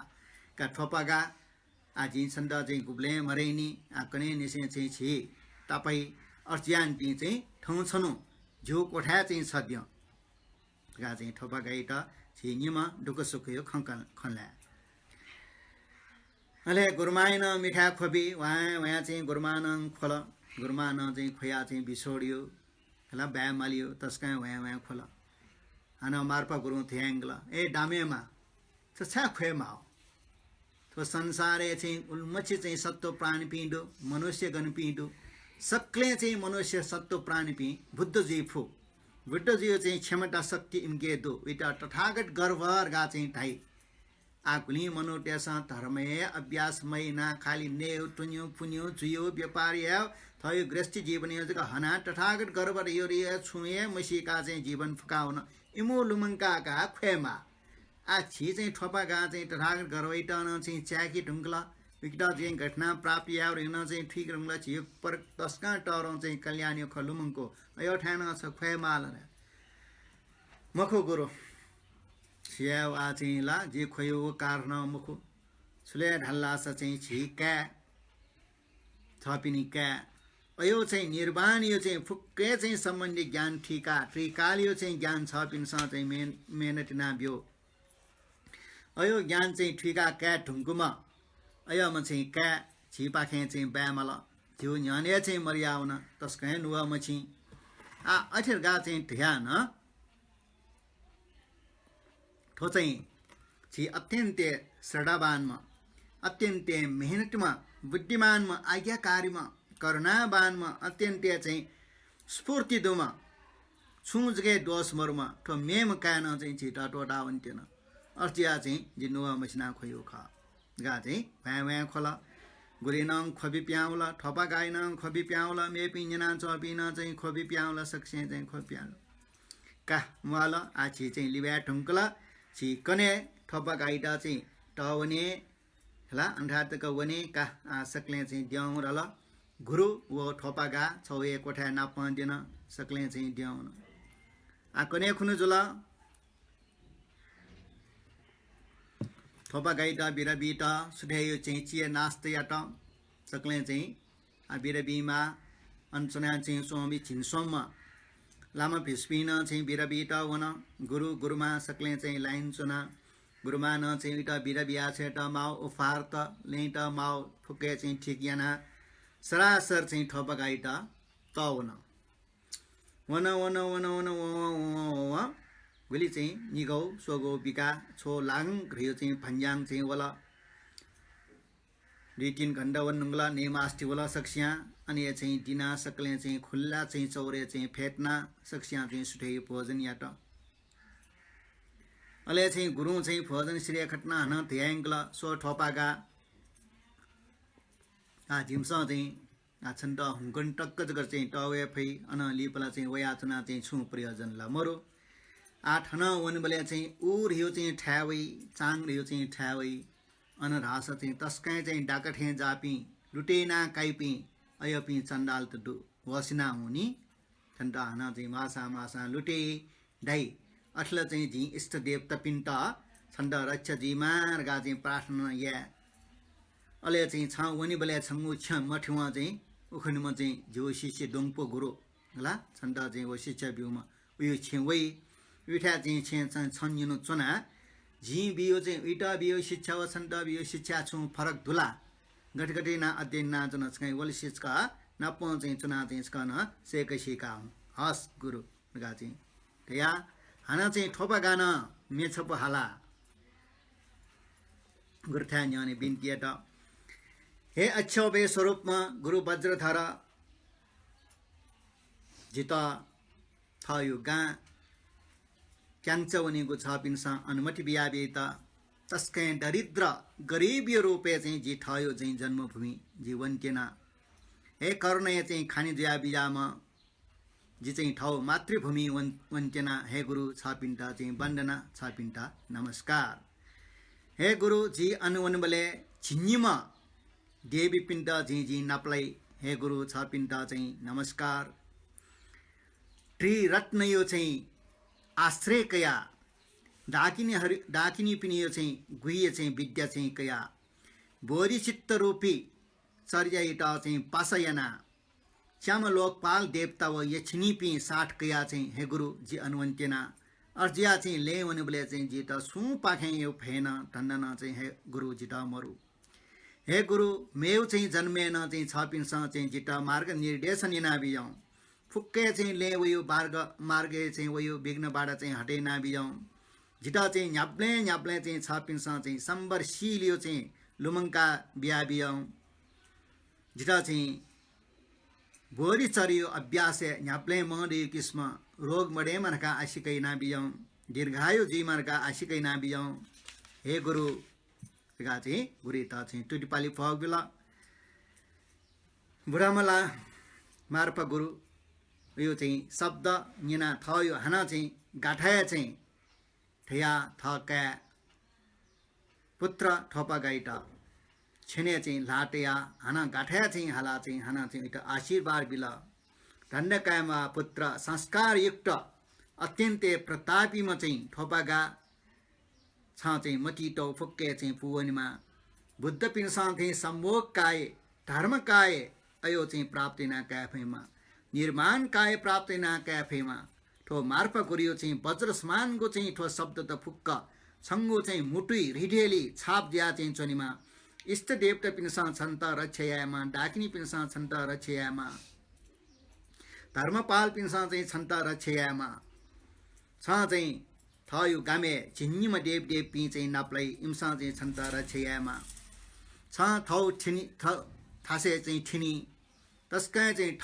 [SPEAKER 1] का ठोपागा आजी छन्द चाहिँ गुब्ले मरैनी आकने निसे चाहिँ छि तपाई अर्ज्यान पि चाहिँ ठौ छनु झो कोठा चाहिँ छद्यो गा चाहिँ ठोपा गाइट छि निमा दुख सुख यो खनला अले गुरमाइन मिठा खोबी वहाँ चाहिँ गुरमान खोल गुरमान चाहिँ खोया चाहिँ बिछोडियो हला ब्या मालियो तस्का वहाँ खोल हाना मार्पा गुरु थ्याङ्गला ए डामेमा छा खोएमा हो तो संसारे चाहिँ उल्मची चाहिँ सत्व प्राणी पिँडो मनुष्य गण पिँडो सक्ले चाहिँ मनुष्य सत्व प्राणी पि बुद्ध जी फु बुद्ध जी चाहिँ क्षमता शक्ति इम्के दो इटा तथागत गर्भर गा चाहिँ ठाई आकुली मनोटेसा धर्मय अभ्यासमय ना खाली नेउ टुन्यो पुन्यो जुयो व्यापारी थयो गृहस्थी जीवन जगा हना तथागत गर्भ यो रे छुए मसीका चाहिँ जीवन फुकाउन इमो लुमङ्का का खुएमा आ छि चाहिँ ठोपा गा चाहिँ तथागत गर्वैटन चाहिँ च्याकी ढुङ्गला विकटा चाहिँ घटना प्राप्ति या रिन चाहिँ ठीक रंगला छियो पर तस्का टरौ चाहिँ कल्याणी खलुमङको अयो ठाना छ खुएमाल मखो गुरु छियाउ आ चाहिँ ला जे खोयो कारण मुखु छुले ढल्ला स चाहिँ छिका थपिनी का अयो चाहिँ निर्वाण यो चाहिँ फुक्के चाहिँ सम्बन्धी ज्ञान ठिका त्रिकालियो चाहिँ ज्ञान छ पिनस चाहिँ मेहनत नाब्यो अयो ज्ञान चाहिँ ठिका क्या ढुङ्गुमा अयो म चाहिँ क्या छिपाखे चाहिँ ब्यामल थियो न्याने चाहिँ मर्याउन तस्कै नुवा मछि आ अठेर गा चाहिँ ध्यान ठो चाहिँ छि अत्यन्त श्रद्धावानमा अत्यन्त मेहनतमा बुद्धिमानमा आज्ञाकारीमा करुणावानमा अत्यन्त चाहिँ स्फूर्तिदोमा छुजगे दोषमरमा ठो मेम कान चाहिँ छिटा टोटा हुन्थेन अर्चिया चाहिँ जिन्नुवा मसिना खोयो ख गा चाहिँ भ्या खोला गुरेनङ खोपी प्याउला ठोपा गाइनङ खोपी प्याउला मेपी जना चपिन चाहिँ खोपी प्याउला सक्से चाहिँ खोपी प्याउला का मुआल आछि चाहिँ लिब्या ठुङ्कला छि कने ठोपा गाइटा चाहिँ टवने हला अन्धातक वने का सकले चाहिँ द्याउ र ल गुरु वो ठोपा गा छौए कोठा नाप दिन सकले चाहिँ द्याउ आ कने खुनु जुल ठोपा गाइटा बिरबीटा सुधेयो चाहिँ चिए नास्तेयाट सकले चाहिँ आ बिरबीमा अञ्चना चाहिँ स्वामी छिनसोममा लामा भिस्पिन चाहिँ बिरबीटा वन गुरु गुरुमा सकले चाहिँ लाइन चुना गुरुमा न चाहिँ इटा बिरबिया छेट माउ उफार त लेट माउ फुके चाहिँ ठिकियाना सरासर चाहिँ ठोपा गाइटा त वन वन वन वन वन व गुली चाहिँ निगौ सोगो बिका छो लाङ घ्रियो चाहिँ फन्याङ चाहिँ वला 2-3 घण्टा वनुङ्गला नेमास्ति वला सक्स्या अनि चाहिँ दिना सकले चाहिँ खुल्ला चाहिँ चौरे चाहिँ फेट्ना सक्स्या चाहिँ सुठै भोजन याट अले चाहिँ गुरु चाहिँ भोजन श्रेय खट्ना हन ध्याङ्गला सो ठोपागा झिम्स चाहिँ छन्ट हुङ्कन टक्क जगर चाहिँ टवे फै अन लिपला चाहिँ वयाचना चाहिँ छु प्रयोजन ला मरो आठन वनबले चाहिँ उ रियो चाहिँ ठ्यावै चाङ रियो चाहिँ ठ्यावै अन रास चाहिँ तस्कै चाहिँ डाकठे जापी लुटेना काइपी अयपी चण्डाल त वसिना हुनी ठन्टा हन चाहिँ मासा मासा लुटे डाइ अठल चाहिँ झि इष्ट देवता पिन्ट छन्द रक्ष जी मार्गा चाहिँ प्रार्थना या अले चाहिँ छ वनी बले छंगु छ मठुवा चाहिँ उखनमा चाहिँ जो शिष्य दोङपो गुरु होला छन्द चाहिँ वो शिष्य बिउमा उयो छेवै विठा चाहिँ छन् युनु चुना झी बियो चाहिँ इटा बियो शिक्षा व छन्द बियो शिक्षा छु फरक धुला गटगटी ना अध्ययन ना जन चाहिँ वल शिक्षका नप चाहिँ चुना चाहिँ स्कन सेक सिका हस गुरु गा चाहिँ तया हाना चाहिँ ठोपा गाना मेछप हाला गुरथा न्याने बिन्तियाट हे अच्छौबे स्वरूपमा गुरु वज्रधर जिता थायो गा क्यांच वनेको छ पिन्सा अनुमति बियाबे त तस्कै दरिद्र गरीबीय रूपे चाहिँ जी थायो चाहिँ जन्मभूमि जीवन केना हे कर्णय चाहिँ खानी दिया बियामा जी चाहिँ ठाउँ मातृभूमि वन्त्यना हे गुरु छापिन्टा चाहिँ वन्दना छापिन्टा नमस्कार हे गुरु जी अनुवनबले छिन्नीमा देवी पिन्टा जी नपलाई हे गुरु छापिन्टा चाहिँ नमस्कार ट्री रत्न यो चाहिँ आश्रय कया डाकिनी पिनी यो चाहिँ गुह्य चाहिँ विद्या चाहिँ कया बोरी चित्त रूपी चर्याइटा चाहिँ पासयना श्याम लोकपाल देवता व यछिनी पी 60 कया चाहिँ हे गुरु जी अनुवन्त्यना अर्जिया चाहिँ ले वनबले चाहिँ जी त सु पाखे यो फेन धन्ना चाहिँ हे गुरु जिता मरु हे गुरु मेउ चाहिँ जन्मेन चाहिँ छपिन्छ चाहिँ जिता मार्ग निर्देशन इना बियौ फुक्के चाहिँ ले वयो मार्गे चाहिँ वयो विघ्नबाट चाहिँ हटे ना बियौ जिता चाहिँ न्याप्ले चाहिँ छपिन्छ चाहिँ सम्बर सिलियो चाहिँ लुमङ्का बिया बियौ जिता चाहिँ बोरी चरियो अभ्यास न्याप्ले मडियो किस्म रोग मडे मनका आशिकै ना बियौ दीर्घायु जी मनका आशिकै ना बियौ हे गुरु गा चाहिँ गुरिता चाहिँ टुटिपाली फगबिला बुढामला मार्पा गुरु यो चाहिँ शब्द निना थयो हना चाहिँ गाठाया चाहिँ ठया थका पुत्र ठोपा गाइटा छेने चाहिँ लाटया हना गाठाया चाहिँ हाला चाहिँ हना चाहिँ इटा आशीर्वाद बिला दण्डकायमा पुत्र संस्कार युक्त अत्यन्तै प्रतापीमा चाहिँ ठोपागा छ चाहिँ मटिटो फुक्के चाहिँ पुवनमा बुद्ध पिनसा चाहिँ सम्भोग काय धर्म काय अयो चाहिँ प्राप्ति ना क्याफेमा निर्माण काय प्राप्ति ना क्याफेमा ठो मार्प गुरियो चाहिँ वज्र समानको चाहिँ ठो शब्द त फुक्क छङ्गो चाहिँ मुटुई रिढेली छाप दिया चाहिँ चोनीमा इष्ट देवता पिनसा छन्त रक्षयामा डाकिनी पिनसा छन्त रक्षयामा धर्मपाल पिनसा चाहिँ छन्त रक्षयामा छ चाहिँ थयो गामे छिन्नीमा देव देव पी चाहिँ नप्लाई इम्सा चाहिँ छन्त रक्षयामा छ थौ ठिनी थासे चाहिँ ठिनी तस्कै चाहिँ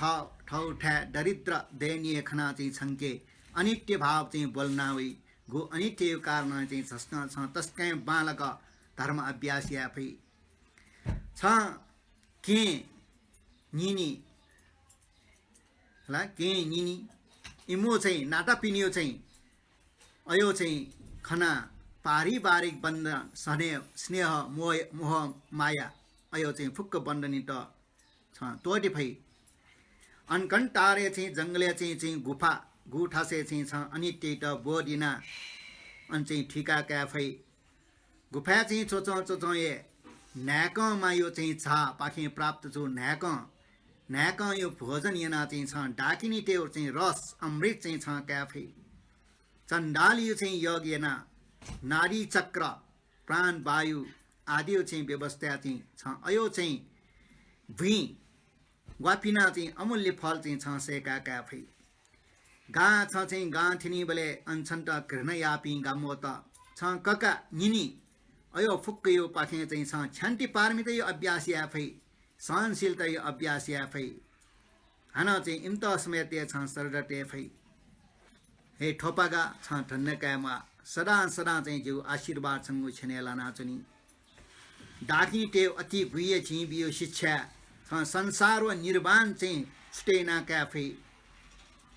[SPEAKER 1] ठौ ठ्या दरिद्र दयनीय खना चाहिँ छङ्के अनित्य भाव चाहिँ बोल्नावै गो अनित्य कारण चाहिँ झस्न छ तस्कै बालक धर्म अभ्यास याफै छ के निनी होला के निनी इमो चाहिँ नाता पिनियो चाहिँ अयो चाहिँ खना पारिवारिक बन्धन स्नेह मोह माया अयो चाहिँ फुक्क बन्धनी त छ तोटी फै अनकन टारे चाहिँ जङ्गले चाहिँ गुफा गुठासे चाहिँ छ अनि त्यही त बोडिना अनि चाहिँ ठिका क्याफै गुफा चाहिँ चोचो ए न्याक यो चाहिँ छा पाखे प्राप्त छु न्याक यो भोजन यना चाहिँ छ डाकिनी टेउ चाहिँ रस अमृत चाहिँ छ क्याफै चण्डाल यो चाहिँ योग यना नारी चक्र प्राण वायु आदि चाहिँ व्यवस्था चाहिँ छ अयो चाहिँ भुइँ वापिना चाहिँ अमूल्य फल चाहिँ छ सेका क्याफै गा छ चाहिँ गा थिनी बले अन्छन्त घृण यापी गामो त छ कका निनी अयो फुक्क यो पाखे चाहिँ छ छान्ति पारमित यो अभ्यास याफै सहनशीलता यो अभ्यास याफै हान चाहिँ इम्त स्मृति छ सरडटे फै हे ठोपागा छ धन्यकामा सदा चाहिँ जो आशीर्वाद सँग छनेला नाचनी डाकी टेव अति गुये चाहिँ बियो शिक्षा छ संसार व निर्वाण चाहिँ छुटेना क्याफै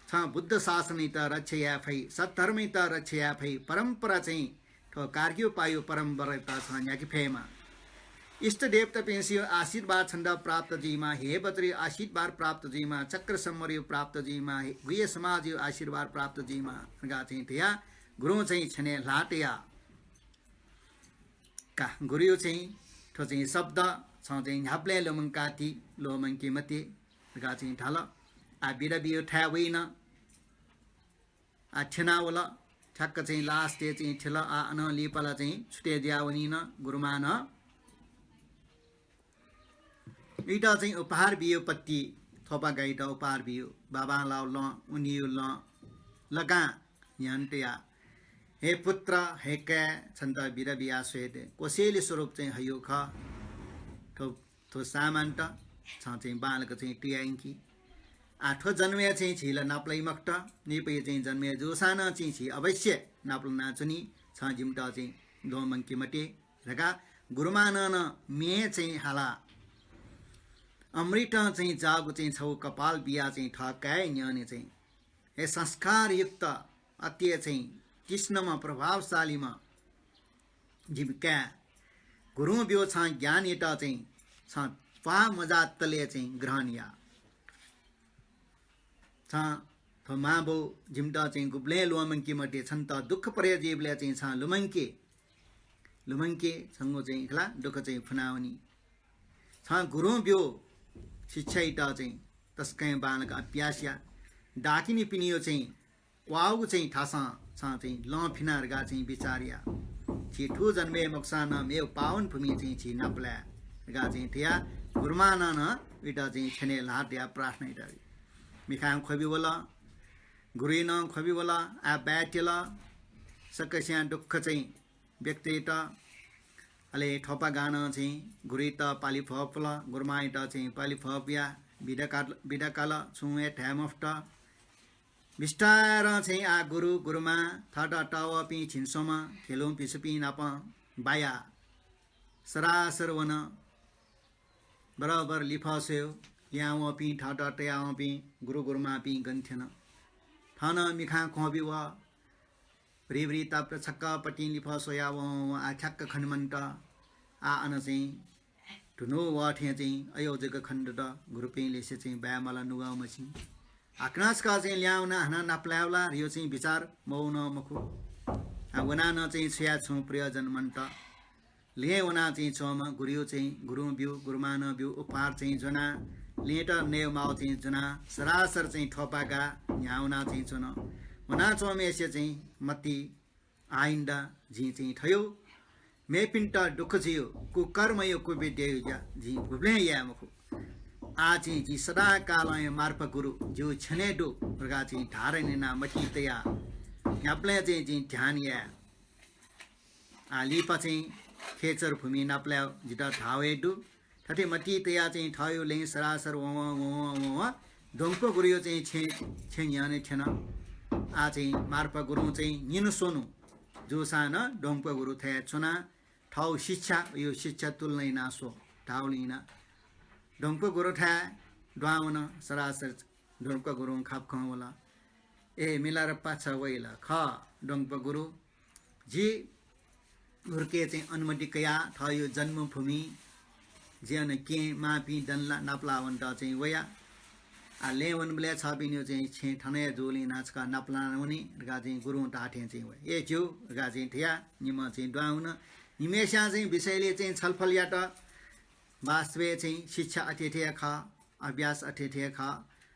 [SPEAKER 1] छ बुद्ध शासन त रक्षया फै सत्धर्म त रक्षया फै परम्परा चाहिँ ठो कार्य पायो परम्परा छ याकी फेमा इष्ट देवता पेंसियो आशीर्वाद छन्द प्राप्त जीमा हे बद्री आशीर्वाद प्राप्त जीमा चक्र सम्मर्यो प्राप्त जीमा गुये समाज यो आशीर्वाद प्राप्त जीमा गा चाहिँ थिया गुरु चाहिँ छने लाटेया का गुरु चाहिँ ठो चाहिँ शब्द छ चाहिँ ह्याप्ले लोमङ्काती लोमङ्की मते गा चाहिँ ढाल आ बिरा बियो ठ्यावैन आ ठेनावला ठ्याक्क चाहिँ लास्ट चाहिँ ठेल आ अन लिपला चाहिँ छुटे ज्यावनी न गुरुमा न इटा चाहिँ उपहार बियो पत्ती थोपा गाइटा उपहार बियो बाबा लाउ ल उनियो ल लगा यान्टया हे पुत्र हे कै छन्त बिरा बिया स्वेते कोसेली स्वरूप चाहिँ हयो ख थो सामान्त छ चाहिँ बालक चाहिँ टियाङ्की आठो जन्मे चाहिँ छिल नाप्लै मक्त निपै चाहिँ जन्मे जोसाना चाहिँ छि अवश्य नाप्ल नाचुनी छ जिम्टा चाहिँ दोमङ्की मटे रगा गुरुमान न मे चाहिँ हाला अमृत चाहिँ जागो चाहिँ छौ कपाल बिया चाहिँ ठकाए न्याने चाहिँ हे संस्कार युक्त अत्य चाहिँ कृष्णमा प्रभावशालीमा जीविका गुरु बियो छ ज्ञान एटा चाहिँ छ पा मजा तले चाहिँ ग्रहणिया छ थो माबो जिम्टा चाहिँ गुब्ले लुमङ्की मटे छन् त दुःख परे जीवले चाहिँ छ लुमङ्के सँगो चाहिँ खला दुःख चाहिँ फुनाउनी छ गुरु बियो शिक्षा इटा चाहिँ तस्कै बालक अभ्यासिया डाकिनी पिनियो चाहिँ वाउ चाहिँ ठासा छ चाहिँ ल फिनारगा चाहिँ विचारिया छिठो जन्मे मोक्सान मेव पावन भूमि चाहिँ छि नपला गा चाहिँ थिया गुरुमान न इटा चाहिँ छने लाट्या प्रार्थना इटा मिखाम खोबी बोला गुरु न खोबी बोला आ बैठेला सकस्या दुःख चाहिँ व्यक्ति इटा अले ठोपा गाना चाहिँ गुरु त पाली फपला गुरुमा इटा चाहिँ पाली फपिया बिडा काला छुए ठ्यामफ्ट बिस्तार चाहिँ आ गुरुमा थाटा टाव पि छिन्सोमा खेलों पिसुपि नाप बाया सरासर वन बराबर लिफास्यो यहाँ पि थाटा टयाव पि गुरुमा पि गन्थेन थान मिखा खोबी वा रिवरी ताप छक्का पट्टी लिफासोया व आ छक्क खण्डमन्ट आ अन चाहिँ ठुनो वाठे चाहिँ अयोजक खण्ड त गुरुपेले चाहिँ ब्यामला नुगाउ मछि आक्रासका चाहिँ ल्याउन हना नाप्लाउला यो चाहिँ विचार मौन मखु आ वना न चाहिँ छया छु प्रयोजन मन्त ले वना चाहिँ छमा गुरु चाहिँ गुरु बिउ गुरुमान बिउ उपहार चाहिँ जना लेट नेव माउ चाहिँ जना सरासर चाहिँ ठोपागा न्याउना चाहिँ छन वना चोमेसे चाहिँ मती आइन्दा जी चाहिँ थयो मे पिन्टा दुःख जियो कु कर्म यो कु विद्या जी गुब्ले या मखु आ चाहिँ जी सदा कालय मार्प गुरु जो छने दु प्रगा चाहिँ धारने ना मती तया याप्ले चाहिँ जी ध्यान या आ लिपा चाहिँ खेचर भूमि नाप्ला जिता धावे दु ठटे मती तया चाहिँ थयो ले सरासर व दोंको गुरु चाहिँ छे याने छन आ चाहिँ मार्प गुरु चाहिँ निनु सोनु जो साना डोंप गुरु थे छुना ठाउ शिक्षा यो शिक्षा तुल्नै नासो ठाउलिना ढोंगप गुरु ठा ड्वाउन सरासर ढोंगप गुरु खाप खवला ए मिलारप्पा छ वैला ख ढोंगप गुरु जी हुर्के चाहिँ अनुमति कया थयो जन्मभूमि जेन के मापी दन्ला नाप्ला वन्ट चाहिँ वया आ लेवन बले छापिन्यो चाहिँ छे ठने जोली नाचका नाप्ला हुने गा चाहिँ गुरु टाठे चाहिँ वय ए जो गा चाहिँ थिया निम चाहिँ ड्वाउन निमेषा चाहिँ विषयले चाहिँ छलफल याट वास्तवे चाहिँ शिक्षा अत्यथे ख अभ्यास अत्यथे ख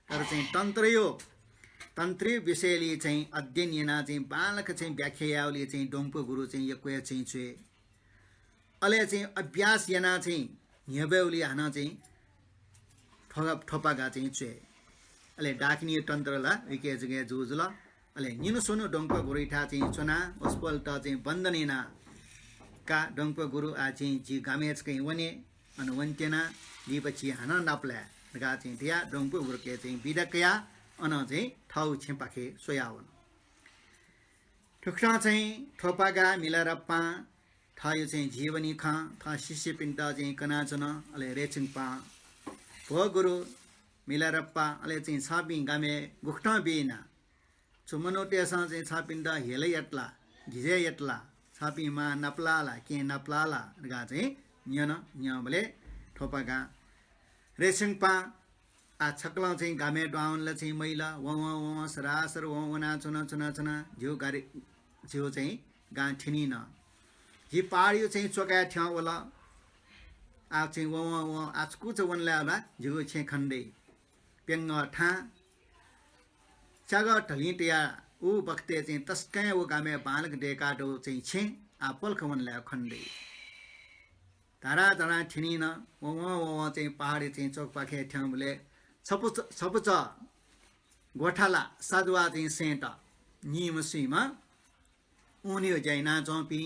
[SPEAKER 1] तर चाहिँ तन्त्री विषयले चाहिँ अध्ययन याना चाहिँ बालक चाहिँ व्याख्याले चाहिँ डोंगप गुरु चाहिँ यक्वे चाहिँ छे अले चाहिँ अभ्यास याना चाहिँ न्यबेउली हाना चाहिँ ठोपागा चाहिँ छे अले डाकिनी तन्त्रला विके जगे जुजुल अले निनु सोनु डोंगप गुरु ठा चाहिँ चुना अस्पल त चाहिँ बन्दनेना का डोंगप गुरु आ चाहिँ जी गामेच कहीं वने अनुवन्तेना लिपछि हाना नाप्ला गा चाहिँ थिया डोंगप गुरु के चाहिँ विदकया अन चाहिँ ठाउँ छेपाखे सोयावन ठुक्रा चाहिँ ठोपागा मिलारप्पा थायो चाहिँ जीवनी खा था शिष्य पिन्टा चाहिँ कनाचन अले रेचिङपा भो गुरु मिलारप्पा अले चाहिँ छापि गामे गुख्टा बेना चुमनोटेसा चाहिँ छापिन्दा हेलै यट्ला घिजे यट्ला छापि मा नप्लाला के नप्लाला गा चाहिँ न्यन न्यबले ठोपागा रेचिङपा आ छक्ला चाहिँ गामे डाउनले चाहिँ मैला व सरासर वना चुना चुना चुना झ्यौ गाडी झ्यौ चाहिँ गा ठिनी न जी पाडियो चाहिँ चोका थ्या होला आ चाहिँ व आज कुच वनला बा झ्यौ छे खण्डे पेंग ठा चाग ढलिटिया उ बक्ते चाहिँ तस्कै व गामे बालक डेकाटो चाहिँ छे आ पल्ख वनला खण्डे तारा तारा ठिनी न व चाहिँ पहाडी चाहिँ चोक पाखे थ्या बोले छपुच गोठाला साधुवा चाहिँ सेट नियम सीमा उनियो जैना चौपी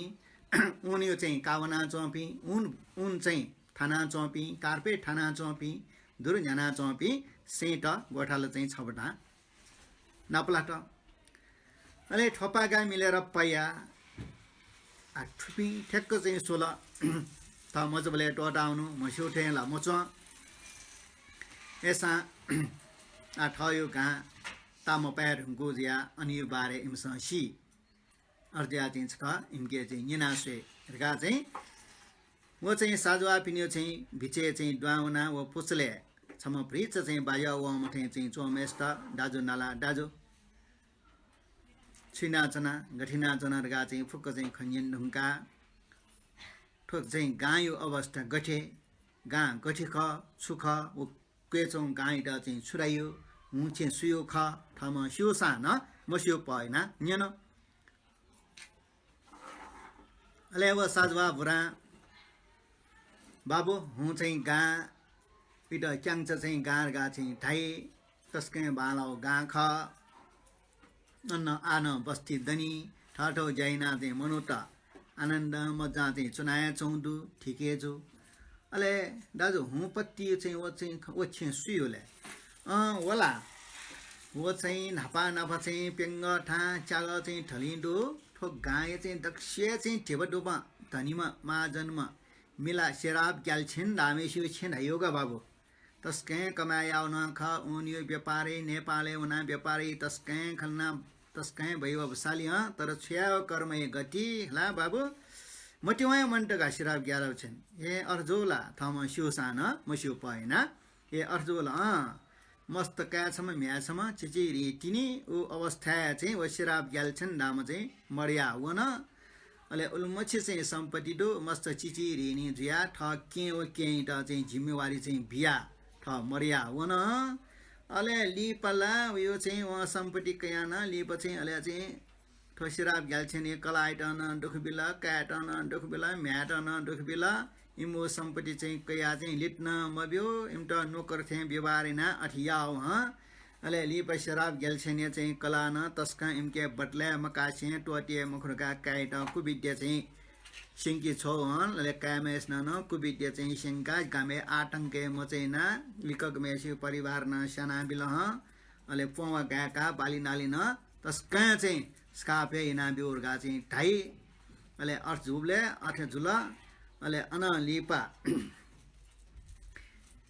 [SPEAKER 1] उनियो चाहिँ कावना चौपी उन चाहिँ थाना चौपी कार्पेट थाना चौपी दुर्जना चौपी सेट गोठाला चाहिँ छबटा नपलाट अले ठोपागा मिलेर पैया आ ठुपी ठ्याक्क चाहिँ 16 त मजबले टोटाउनु मस्यौ ठेला मच ऐसा आठायो गा ताम पैर गोजिया अनि बारे इमसा सी अर्जा चाहिँ छ इमके चाहिँ निनासे गा चाहिँ वो चाहिँ साजुआ पिन्यो चाहिँ भिचे चाहिँ ड्वाउना वो पुछले छम प्रिच चाहिँ बाया वो मथे चाहिँ चोमेस्टा दाजु नाला दाजु छिना चना गठिना चना गा चाहिँ फुक्क चाहिँ खन्यन ढुंका ठोक चाहिँ गायो अवस्था गठे गा गठे ख सुख वो केचौं गाइडा चाहिँ छुरायो हुँचे सुयो ख थम सियो सान मसियो पाएना न्यन अले व साजवा बुरा बाबु हुँ चाहिँ गा पिट च्याङ्च चाहिँ गा चाहिँ ठाई तस्कै बालाउ गा ख अन्न आन बस्ती दनी ठाठो जैना चाहिँ मनुटा आनन्द मजा चाहिँ चुनाया चौधु ठिकै छु अले दाजु हुँ पत्ती चाहिँ वो चाहिँ सुयोले होला वो चाहिँ नापा नापा चाहिँ पेङ्ग ठा चाग चाहिँ ठलिडो ठोक गाए चाहिँ दक्ष चाहिँ ढेबडोबा धनीमा महाजन्म मिला शराब ग्यालछिन रामेश्वर छिन योगा बाबु तस्कै कमाया उना ख उनियो व्यापारी नेपाले उना व्यापारी तस्कै खलना तस्कै भयो बसाली तर छ्या कर्म गति ला बाबु मटिवाय मन्टका शराब ग्यारव छन् ए अर्जोला थम सियोसान मसियो पाएना ए अर्जोला मस्त काछम म्याछम चिचिरी तिनी ऊ अवस्था चाहिँ व शराब ग्याल छन् नाम चाहिँ मर्या वन अले उल्मछि चाहिँ सम्पत्ति दो मस्त चिचिरी नि जुया ठ के व के त चाहिँ जिम्मेवारी चाहिँ बिया ठ मर्या वन अले लिपला यो चाहिँ व सम्पत्ति कयान लिप चाहिँ अले चाहिँ ठोसिराब ग्याल्छेने कलाइटन दुखबिला काटन दुखबिला म्याटन दुखबिला इमो सम्पत्ति चाहिँ कया चाहिँ लिट्न मब्यो इमट नोकर थे व्यवहारिना अठियाउ अले लिप शराब ग्याल्छेने चाहिँ कलान तस्का इमके बटले मकासे टोटिए मुखरका काइट कुबिद्य चाहिँ सिंकी छौ अले कामेस न कुबिद्य चाहिँ सिंका गामे आतंके मचैना लिकक मेसी परिवार न सना बिलह अले पोवा गाका बाली नाली न तस्का चाहिँ स्कापे इना बिउरगा चाहिँ ढाई अले अर्थ झुबले अर्थ झुला अले अन लिपा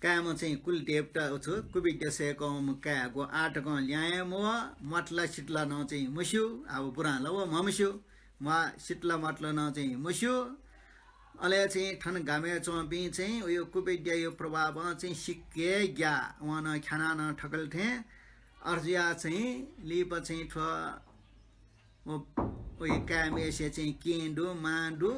[SPEAKER 1] काम चाहिँ कुल देवटा छु कुबिट्य सेको काको आटको ल्याए म मटला सिटला न चाहिँ मुस्यो अब पुरानो व मम्स्यो म सिटला मटला न चाहिँ मुस्यो अले चाहिँ ठन गामे चोपी चाहिँ उयो कुबिट्य यो प्रभाव चाहिँ सिक्के ग्या उहाँ न खाना न ठकल थे अर्जिया चाहिँ लिप चाहिँ ठ उयो कामेसे चाहिँ केन्दु मान्दु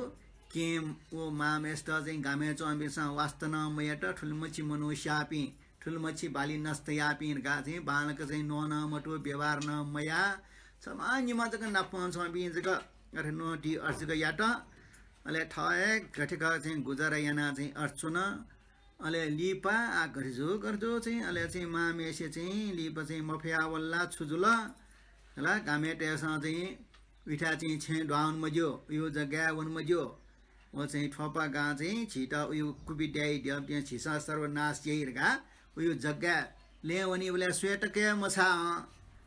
[SPEAKER 1] केम ओ मामेस्ट चाहिँ गामे चोबीसँग वास्तन मयट ठुलमची मनुष्यापी ठुलमची बाली नस्तयापी गा चाहिँ बालक चाहिँ नोन मटो व्यवहार न मया सामान्यमा चाहिँ नपाउँछ बिजको अरे नोटी अर्जको याट अले ठए घटेका चाहिँ गुजर याना चाहिँ अर्चुन अले लिपा आ गर्जो गर्जो चाहिँ अले चाहिँ मामेसे चाहिँ लिपा चाहिँ मफिया वल्ला छुजुल ल गामे टेसँग चाहिँ विठा चाहिँ छे डाउन मज्यो यो जग्गा वन मज्यो वो चाहिँ ठोपा गा चाहिँ छिटा उयो कुबिड्याइ ड्याप त्यहाँ छिसा सर्वनाश यहीका उयो जग्गा ले वनी बोले स्वेटके मछा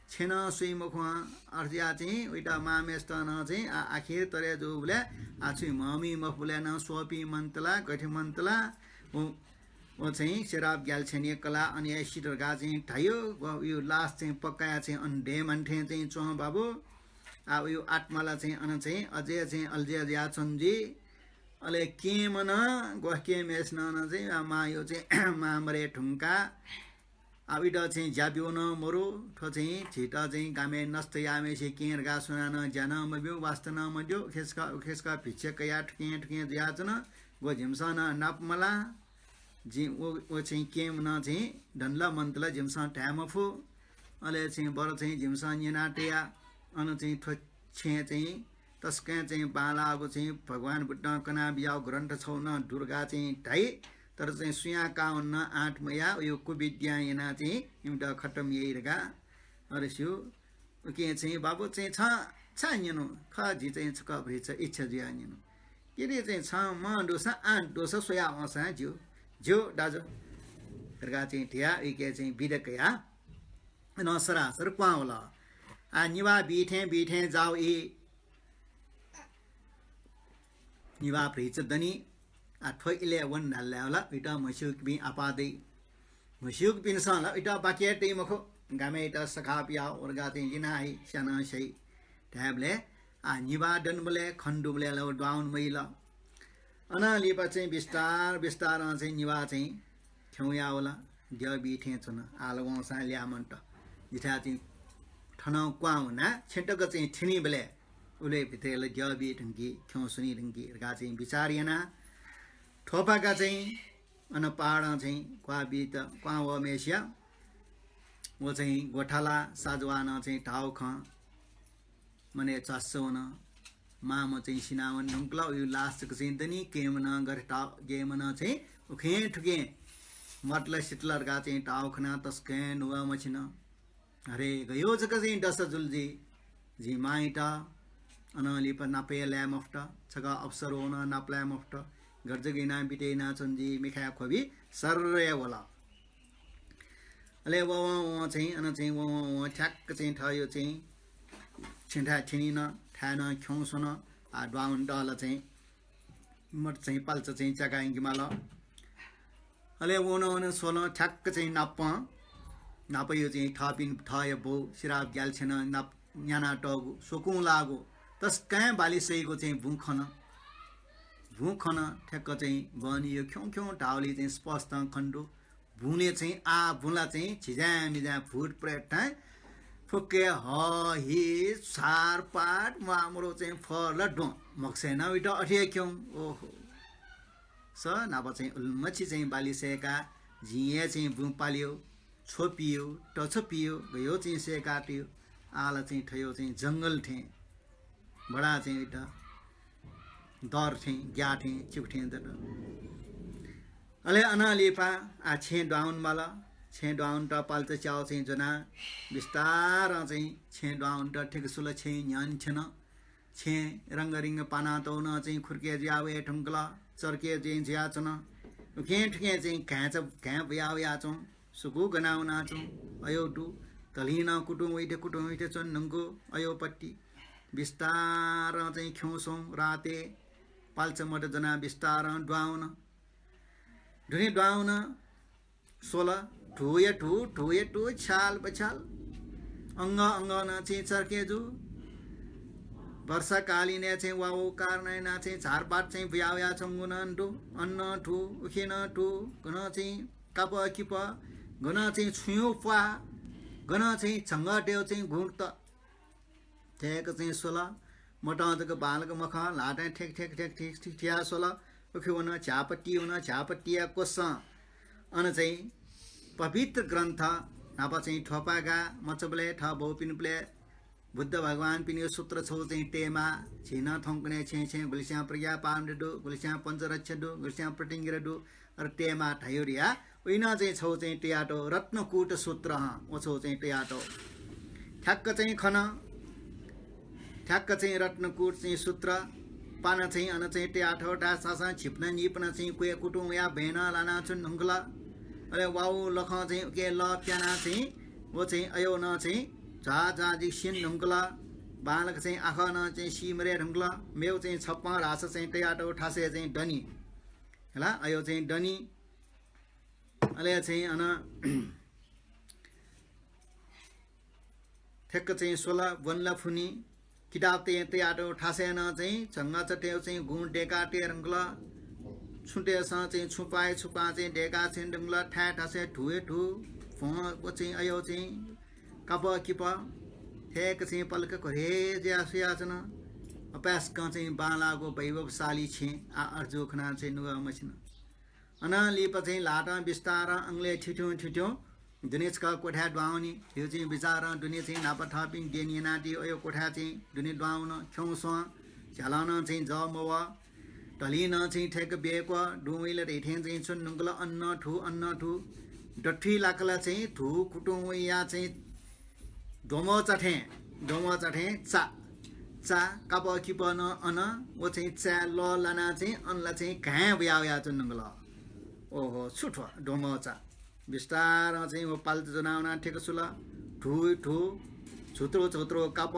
[SPEAKER 1] छेन सुई मुख अर्जिया चाहिँ उइटा मामेस्तन चाहिँ आखिर तरे जो बोले आछु ममी मफ बोले न सोपी मन्तला गठे मन्तला वो चाहिँ शराब ग्याल छेनी कला अनि सिटर गा चाहिँ ठायो उयो लास चाहिँ पकाया चाहिँ अन्डे मन्ठे चाहिँ चो बाबु अब यो आत्माला चाहिँ अन चाहिँ अझै चाहिँ अल्जे ज्या चन्जी अले के मन गके मेस न चाहिँ मा यो चाहिँ मामरे ठुङ्का अब इडा चाहिँ ज्याब्यो न मरो ठो चाहिँ छिटा चाहिँ गामे नस्त यामे से केर गा सुना न ज्यान मब्यो वास्तन मज्यो खेसका पिछे कया ठके ठके ज्याचन गो झिमसा न नापमला जी वो चाहिँ केम न चाहिँ डन्ला मन्तला झिमसा ट्यामफु अले चाहिँ बर चाहिँ झिमसा निनाटिया अन चाहिँ ठो छे चाहिँ तस्कै चाहिँ बालाको चाहिँ भगवान बुद्ध कना बियाउ ग्रन्थ छौ न दुर्गा चाहिँ ढाइ तर चाहिँ सुया काउन्न 8 मया यो कुविद्या याना चाहिँ एउटा खटम यहीका अरेस्यु के चाहिँ बाबु चाहिँ छ न्यनु खजी चाहिँ छ कभरि छ इच्छा जिया न्यनु के रे चाहिँ छ म दोसा 8 दोसा सोया आउँछ ज्यू ज्यू दाजु दुर्गा चाहिँ थिया इके चाहिँ बिदकया नसरा सर क्वाउला आ निवा बिठे जाऊ ए निवा प्रिच दनी आ ठोइ 11 नल्ला इटा मसुक बि आपादे मसुक बिन सल इटा बाके टे मखो गामे इटा सखा पिया वर्गा ते जिनाइ सना सै ट्याबले आ निवा दन बले खण्डु बले ल डाउन मैला अना लिपा चाहिँ बिस्तार बिस्तार चाहिँ निवा चाहिँ थ्यौया होला ज बिठे छन आलवं सा ल्यामन्ट जिथा चाहिँ ठनाउ क्वाउना छेटक चाहिँ थिनी बले उले भित्रले जबी ढङ्गी क्यों सुनी ढङ्गी गा चाहिँ विचारिएना ठोपाका चाहिँ अन पाड चाहिँ क्वाबी त क्वा व मेसिया वो चाहिँ गोठाला साजवान चाहिँ टाउ ख मने चस्सोन माम चाहिँ सिनावन ढुङ्क्ला यो लास्टको चाहिँ दनी केमन गरे टाउ गेमन चाहिँ उखे ठुके मटला सिटलर गा चाहिँ टाउ खना तस्के नुवा मछिन अरे गयो जक चाहिँ दस जुल्जी जी माइटा अनलिप नापे ल्यामफ्ट छगा अवसर होन नाप्ल्यामफ्ट गर्जगिना बिटेना चन्जी मिखा खोबी सर्रे होला अले व चाहिँ अन चाहिँ व ठ्याक्क चाहिँ ठयो चाहिँ छिन्ठा छिनिन ठान ख्यौसन आ डाउन डल चाहिँ मट चाहिँ पाल्छ चाहिँ चगाइङिमाल अले वन सोल ठ्याक्क चाहिँ नापयो चाहिँ थपिन थयो बो सिराब ग्याल छैन नाप न्याना टगु सोकुं लागो तस्कै बालिसैको चाहिँ भुखन ठ्याक्क चाहिँ बनियो ख्यौँ ख्यौँ ढाउली चाहिँ स्पष्ट खण्डो भुने चाहिँ भुला चाहिँ छिजामिजा फुट प्रेट फुके हि सार पाट माम्रो चाहिँ फल डो मक्सेन उइटा अठिए क्यौँ ओहो स नभए चाहिँ उल्मची चाहिँ बालिसकेका झिए चाहिँ बुङ पाल्यो छोपियो टछोपियो गयो चाहिँ से काट्यो आला चाहिँ ठयो चाहिँ जङ्गल थे बडा चाहिँ एउटा दर थे ग्या थे चिउठे दर अले अनालिपा आ छे डाउन वाला छे डाउन ट पाल्छ च्याउ चाहिँ जना विस्तार चाहिँ छे डाउन ट ठिक सुल छे न्यान छन छे रंग रिंग पाना तौन चाहिँ खुर्के ज्यावे ठुङ्कला चर्के चाहिँ ज्याचन उखेट के चाहिँ घाँच घाँ याव याचौँ सुकु गनाउ नाचौँ अयोटु तलिना कुटुङ उइटे चन नङ्गो अयोपट्टि बिस्तार चाहिँ ख्यौसौँ राते पाल्छ मट जना बिस्तार ड्वाउन ढुनी ड्वाउन 16 ठुए ठु छाल बछाल अंग अंग न चाहिँ चर्केजु वर्षाकालीने चाहिँ वाउ कार्नैना चाहिँ झारपात चाहिँ भ्याव्या छङ्गुन ठु अन्न ठु उखेन ठु गन चाहिँ कप किप गन चाहिँ छुयो पा गन चाहिँ छङ्गट्यो चाहिँ घुट ठेक चाहिँ 16 मोटाउँदको बालक मख लाटा ठेक ठेक ठेक ठेक ठिक ठिया 16 उखे हुन झापट्टी हुन झापट्टिया कोस अन चाहिँ पवित्र ग्रन्थ नापा चाहिँ ठोपागा मचबले ठ बहुपिनप्ले बुद्ध भगवान पिन सूत्र छौ चाहिँ टेमा छिन थङ्कने छे छे गुलिस्या प्रज्ञा पाण्डु गुलिस्या पञ्चरक्षडु गुलिस्या प्रतिङ्गिरडु र टेमा ठयोरिया उइन चाहिँ छौ चाहिँ टियाटो रत्नकूट सूत्र ओ छौ चाहिँ टियाटो ठ्याक्क चाहिँ खन ठ्याक्क चाहिँ रत्नकूट चाहिँ सूत्र पाना चाहिँ अन चाहिँ टियाठो डासा छिप्न निप्न चाहिँ कुए कुटुङ या भेन लाना छुन ढुङ्गला अरे वाउ लख चाहिँ के ल प्याना चाहिँ वो चाहिँ अयो न चाहिँ झा झा जिक्सिन ढुङ्गला बालक चाहिँ आँख न चाहिँ सिमरे ढुङ्गला मेउ चाहिँ छप्पा रास चाहिँ टियाटो ठासे चाहिँ डनी होला अयो चाहिँ डनी अले चाहिँ अन ठेक्क चाहिँ 16 वनला फुनी किताब टियाटो ठासे न चाहिँ झङ्गा चटेउ चाहिँ गुण डेका टे रङ्गला छुटेसँग चाहिँ छुपा चाहिँ डेका चाहिँ डुङ्गला ठ्या ठासे ठुए ठु फो चाहिँ अयो चाहिँ कप किप ठेक चाहिँ पल्क घरे ज्यासन अप्यासक चाहिँ बालाको वैभवशाली छे आ अर्जुखना चाहिँ नुगा मसिन अन लिप चाहिँ लाटा बिस्तार अङ्ले ठिठ्यौँ ठिठ्यौँ दुनेचका कोठा ड्वाउने यो चाहिँ विचार दुने चाहिँ नापा थपिङ डेनिए नाटी अयो कोठा चाहिँ दुने ड्वाउन छेउस झ्यालाउन चाहिँ ज मव ढलिन चाहिँ ठेक बेको डुइल रेठे चाहिँ सुन नुङ्गल अन्न ठु डठी लाकला चाहिँ ठु कुटुङ या चाहिँ डोमो चठे चा चा कप किप न अन वो चाहिँ चा ल लाना चाहिँ अनला चाहिँ घाँ भ्याउ चुन नुङ्गल ओहो छुठो डोमो चा बिस्तार चाहिँ वो पाल्त जनाउना ठेक सुल ठु छुत्रो कप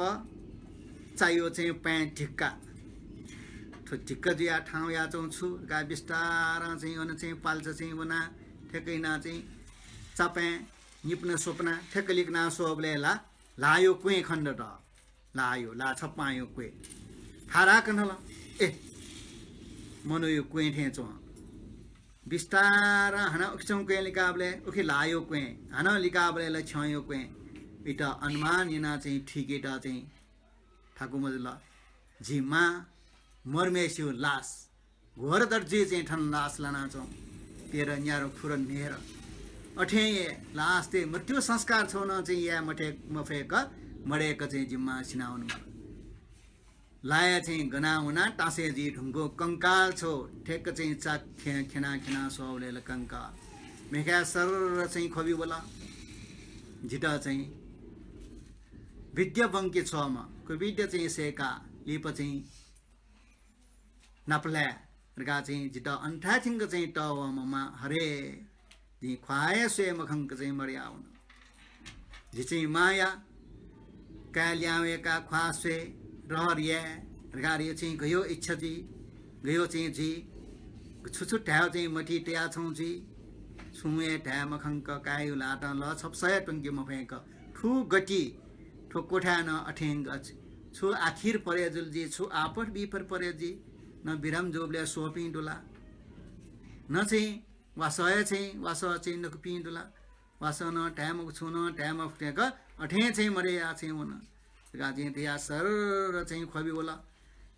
[SPEAKER 1] चाहियो चाहिँ प्यान्ट ठिक्का ठिक्क दिया ठाउँ या छु गा बिस्तार चाहिँ अन चाहिँ पाल्छ चाहिँ बना ठेकैना चाहिँ चपे निप्न सोपना ठेक लिक्ना सोबले लायो कुए खण्ड त लायो ला छप्पायो कुए थारा कनल ए मनो यो कुए ठेचो बिस्तार हना उखचौं कुए लिकाबले उखे लायो कुए हना लिकाबले ल छयो कुए इटा अनुमान यना चाहिँ ठिकेटा चाहिँ ठाकु मजला जिमा मर्मेस्यो लास घोर दर्जी चाहिँ ठन लास लाना छौ तेरा न्यारो फुरन नेर अठे लास ते मृत्यु संस्कार छौ न चाहिँ या मठे मफेक मरेक चाहिँ जिम्मा सिनाउनु लाया चाहिँ गनाउना टासे जी ढुङ्गो कंकाल छौ ठेक चाहिँ चाक खेना सोले ल कंकाल मेखा सर चाहिँ खबी बोला जिटा चाहिँ विद्या बङ्के छ म को विद्या चाहिँ सेका लिप चाहिँ नपले रगा चाहिँ जिटा अन्ठाथिङ चाहिँ टवमा हरे जी ख्वाए स्वे मखङ्क चाहिँ मर्याउन जी चाहिँ माया काल्यावेका ख्वास्वे रहरिया रगारियो चाहिँ गयो इच्छा जी गयो चाहिँ जी छुछु ठ्याउ चाहिँ मठी ट्या छौँ जी छुए ठ्या मखङ्क कायु लाटा ल छप्सय टुङ्गे मफेक ठु गटी ठो कोठा न अठेङ्ग छु आखिर परे जुलजी छु आपट बिपर परे जी न बिराम जोबले सोपी डुला न चाहिँ वासय चाहिँ वास चाहिँ नकुपी डुला वास न ट्याम छुन ट्याम फुटेक अठे चाहिँ मरे आ चाहिँ हुन गाजे थिया सर चाहिँ खबी होला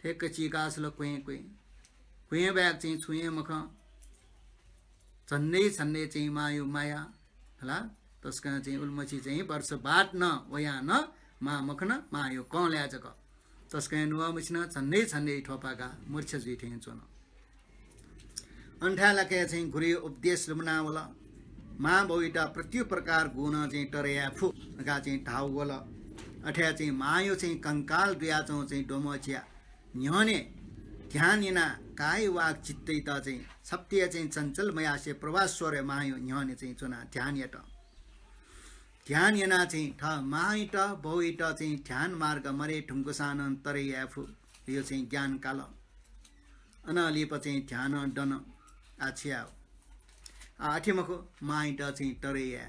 [SPEAKER 1] ठेक चिकास ल कुए ब्याग चाहिँ छुए मख छन्ने चाहिँ मायो माया होला तस्का चाहिँ उल्मची चाहिँ वर्ष बाट न वया न मा मखन मायो क ल्याजक तस्का नुवा मछिन छन्ने ठोपाका मूर्छ जिठे चोन अन्ठा लके चाहिँ घुरी उपदेश लुमना होला मा बौइटा प्रत्येक प्रकार गुण चाहिँ टरया फु गा चाहिँ ठाउ होला अठ्या चाहिँ मायो चाहिँ कंकाल दुया चाहिँ डोमोचिया न्यने ध्यान यना काय वाक चित्तै त चाहिँ सत्य चाहिँ चञ्चल मयासे प्रवास स्वर मायो न्यने चाहिँ चुना ध्यान यट ध्यान यना चाहिँ ठ माइट बौइट चाहिँ ध्यान मार्ग मरे ठुङ्कुसान तरे याफु यो चाहिँ ज्ञान काल अनलिप चाहिँ ध्यान डन आछ्या आठीमको माइट चाहिँ टरैया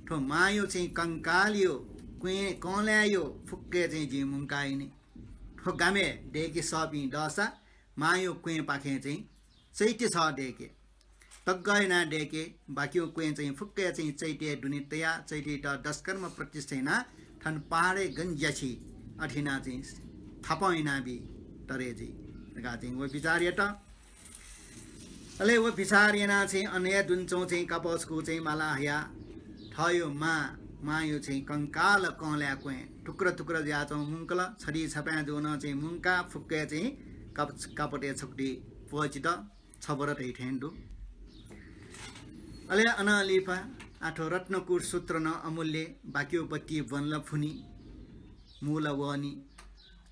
[SPEAKER 1] ठो मायो चाहिँ कंकालियो कुए कल्यायो फुक्के चाहिँ जी मुंकाइने ठो गामे डेके सपी दसा मायो कुए पाखे चाहिँ चैते छ डेके तग्गैना डेके बाक्यो कुए चाहिँ फुक्के चाहिँ चैते दुनितया चैते त दशकर्म प्रतिष्ठैना ठन पहाडे गंज्याछि अठिना चाहिँ थापैना बि तरेजी गा चाहिँ वो विचार्य त अले वो विचार्यना चाहिँ अन्य दुन्छौ चाहिँ कपसको चाहिँ माला हया ठयो मायो चाहिँ कंकाल कल्या कुए टुक्र टुक्र ज्याचौ मुंकल छडी छपा जोन चाहिँ मुंका फुक्के चाहिँ कपटे छक्टी पोचित छबर तै ठेन्डु अले अनलिफा आठो रत्नकुट सूत्र न अमूल्य बाक्योपट्टि वनल फुनी मूल वनी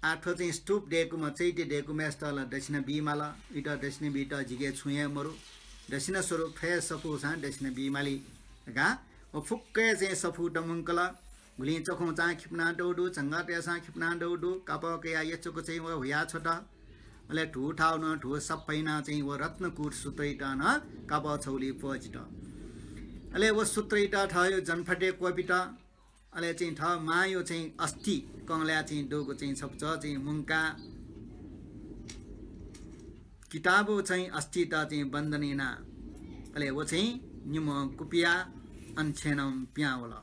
[SPEAKER 1] आठो चाहिँ स्तूप डेकुमा चैते डेकुमा स्थल दक्षिण बिमाल इट दक्षिण बिट जिगे छुए मरु दक्षिण स्वरूप फे सफु सा दक्षिण बिमाली गा ओ फुक्के चाहिँ सफु डमुंकल गुली चखौ चा खिप्ना डौडु चंगा तेसा खिप्ना डौडु कपके या यचको चाहिँ व हुया छोटा अले ठु ठाउ न ठु सबैना चाहिँ व रत्नकुट सूत्रैटा न कप छौली पोचिट अले वो सूत्रैटा ठयो जनफटे कोपिटा अले चाहिँ ठ मायो चाहिँ अस्ति कंल्या चाहिँ डोको चाहिँ छप्च चाहिँ मुंका किताबो चाहिँ अस्तिता चाहिँ बन्दनेना अले वो चाहिँ निम कुपिया अनछेनम प्यावला